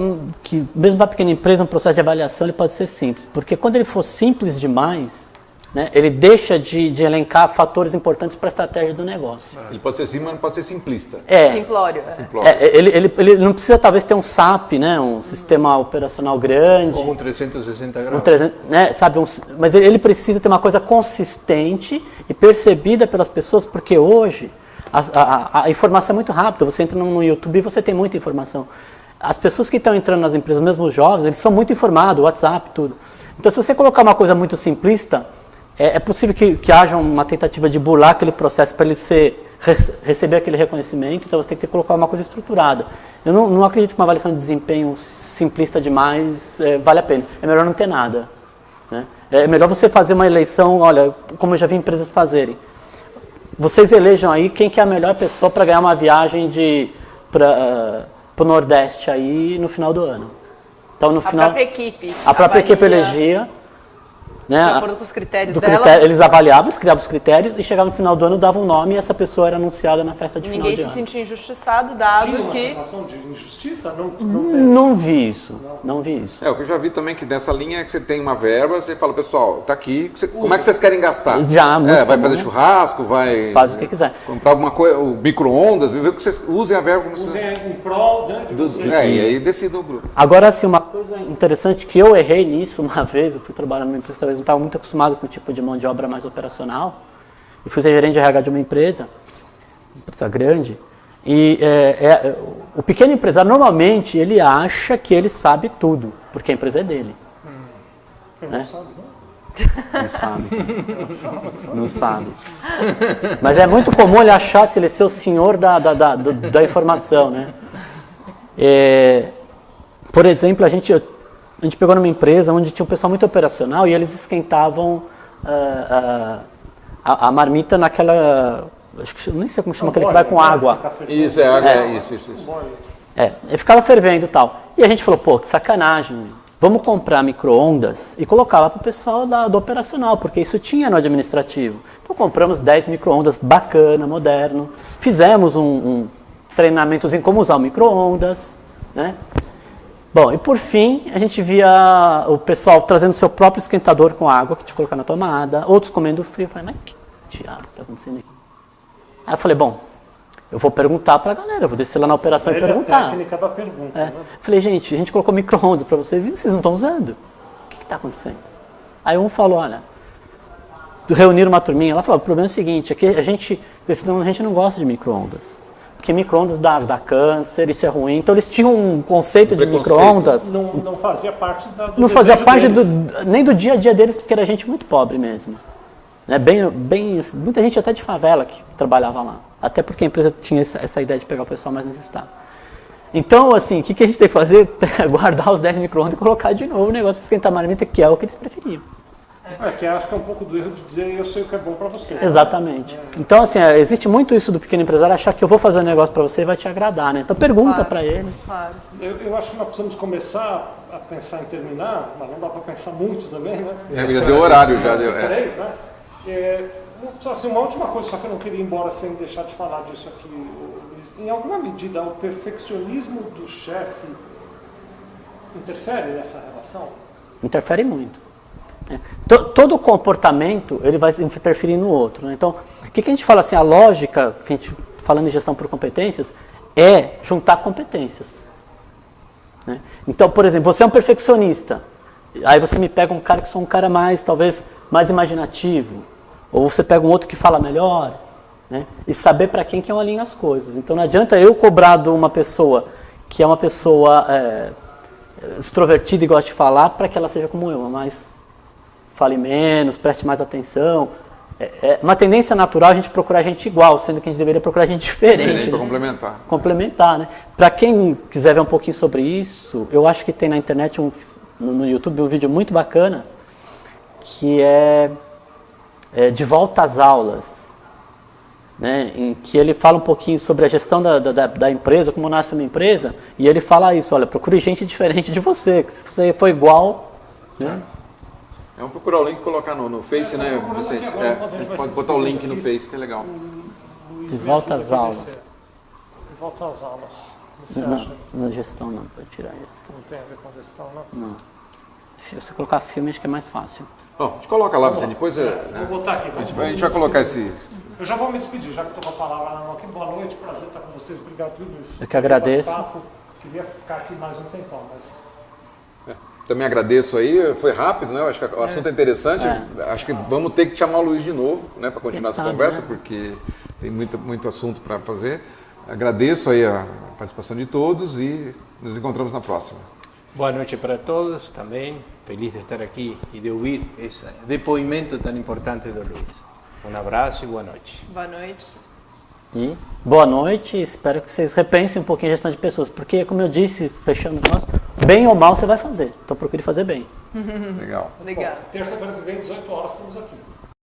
mesmo para pequena empresa um processo de avaliação ele pode ser simples, porque quando ele for simples demais, né, ele deixa de elencar fatores importantes para a estratégia do negócio. Ele pode ser simples, mas não pode ser simplista. Simplório. Simplório. Ele não precisa talvez ter um SAP, né, um sistema operacional grande, Ou um 360 graus. 300, né, sabe, mas ele precisa ter uma coisa consistente e percebida pelas pessoas, porque hoje a informação é muito rápida. Você entra no YouTube e você tem muita informação. As pessoas que estão entrando nas empresas, mesmo os jovens, eles são muito informados, WhatsApp, tudo. Então, se você colocar uma coisa muito simplista, é possível que haja uma tentativa de burlar aquele processo para ele receber aquele reconhecimento. Então, você tem que colocar uma coisa estruturada. Eu não acredito que uma avaliação de desempenho simplista demais vale a pena. É melhor não ter nada, né? É melhor você fazer uma eleição, olha, como eu já vi empresas fazerem. Vocês elejam aí quem que é a melhor pessoa para ganhar uma viagem para o Nordeste aí no final do ano. Então, no final, a própria equipe elegia, né, de acordo com os critérios dela. Eles avaliavam, criavam os critérios e chegavam no final do ano, davam um nome e essa pessoa era anunciada na festa de final de ano. Ninguém se sentia injustiçado, dado Tinha uma que... sensação de injustiça? Não vi isso, não vi isso. O que eu já vi também que nessa linha é que você tem uma verba, você fala, pessoal, tá aqui, como é que vocês querem gastar? Já, muito vai comum, fazer né? churrasco, vai Faz o que quiser. comprar alguma coisa, o micro-ondas, ver que vocês usem a verba como Usem vocês... em prol, né, de vocês. E aí decidam o grupo. Agora, assim, uma coisa interessante que eu errei nisso uma vez, eu fui trabalhar numa empresa, talvez não estava muito acostumado com o tipo de mão de obra mais operacional, e fui ser gerente de RH de uma empresa grande, e o pequeno empresário, normalmente, ele acha que ele sabe tudo, porque a empresa é dele. Né? Não sabe. Não sabe. Mas é muito comum ele achar se ele ser o senhor da informação, né? Por exemplo, a gente pegou numa empresa onde tinha um pessoal muito operacional e eles esquentavam a marmita naquela... Acho que nem sei como chama, aquele que vai com água. Isso, água, isso. E ficava fervendo e tal. E a gente falou, pô, que sacanagem, vamos comprar micro-ondas e colocar lá para o pessoal do operacional, porque isso tinha no administrativo. Então compramos 10 micro-ondas bacana, moderno, fizemos um treinamentozinho como usar o micro-ondas, né? Bom, e por fim, a gente via o pessoal trazendo seu próprio esquentador com água, que tinha que colocar na tomada, outros comendo frio. Eu falei, mas que diabo está acontecendo aqui? Aí eu falei, bom, eu vou perguntar para a galera, eu vou descer lá na operação e perguntar. A técnica da pergunta, né? Falei, gente, a gente colocou micro-ondas para vocês e vocês não estão usando. O que está acontecendo? Aí um falou, olha, reuniram uma turminha, ela falou, o problema é o seguinte, é que a gente não gosta de micro-ondas. Porque micro-ondas dá câncer, isso é ruim. Então eles tinham um conceito de micro-ondas. Não fazia parte não fazia parte nem do dia a dia deles, porque era gente muito pobre mesmo. Né? Muita gente até de favela que trabalhava lá. Até porque a empresa tinha essa ideia de pegar o pessoal mais necessitado. Então, assim, o que a gente tem que fazer? Guardar os 10 micro-ondas e colocar de novo o negócio para esquentar a marmita, que é o que eles preferiam. Que acho que é um pouco do erro de dizer eu sei o que é bom para você. Exatamente. Então, assim, existe muito isso do pequeno empresário, achar que eu vou fazer um negócio para você e vai te agradar, né? Então pergunta para ele. Claro. Eu acho que nós precisamos começar a pensar em terminar, mas não dá para pensar muito também, né? Já deu horário, já deu. 3, né? Assim, uma última coisa, só que eu não queria ir embora sem deixar de falar disso aqui, Luiz. Em alguma medida, o perfeccionismo do chefe interfere nessa relação? Interfere muito. Todo comportamento ele vai interferir no outro, né? Então, o que a gente fala assim, a lógica, que a gente, falando em gestão por competências, é juntar competências. Né? Então, por exemplo, você é um perfeccionista, aí você me pega um cara que sou um cara talvez mais imaginativo, ou você pega um outro que fala melhor, né? E saber para quem que eu alinho as coisas. Então não adianta eu cobrar de uma pessoa que é uma pessoa extrovertida e gosta de falar para que ela seja como eu, mas fale menos, preste mais atenção. É uma tendência natural a gente procurar gente igual, sendo que a gente deveria procurar gente diferente. Para né? complementar. Complementar, né? Para quem quiser ver um pouquinho sobre isso, eu acho que tem na internet, no YouTube, um vídeo muito bacana, que é De Volta às Aulas, né? Em que ele fala um pouquinho sobre a gestão da empresa, como nasce uma empresa, e ele fala isso, olha, procure gente diferente de você, que se você for igual... Né? Vamos procurar o link e colocar no Face, né, Vicente? A gente pode botar o link no Face, que é legal. De volta às aulas. De volta às aulas. Você Não, acha? na gestão não, pode tirar a gestão. Não tem a ver com gestão, não? Não. Se você colocar filme, acho que é mais fácil. Bom, a gente coloca lá, Vicente, depois Vou botar aqui. a gente vai colocar esse... Eu já vou me despedir, já que estou com a palavra na mão aqui. Boa noite, prazer estar com vocês. Obrigado por tudo isso. Eu que agradeço. Queria ficar aqui mais um tempão, mas... Também agradeço aí, foi rápido, né? Eu acho que o assunto é interessante. Acho que vamos ter que chamar o Luiz de novo, né, para continuar essa conversa, porque tem muito assunto para fazer. Agradeço aí a participação de todos e nos encontramos na próxima. Boa noite para todos também. Feliz de estar aqui e de ouvir esse depoimento tão importante do Luiz. Um abraço e boa noite. Boa noite. E boa noite, espero que vocês repensem um pouquinho a gestão de pessoas, porque, como eu disse, fechando o nosso, bem ou mal você vai fazer, então procure fazer bem. Legal. Legal. Terça-feira que vem, 18 horas, estamos aqui.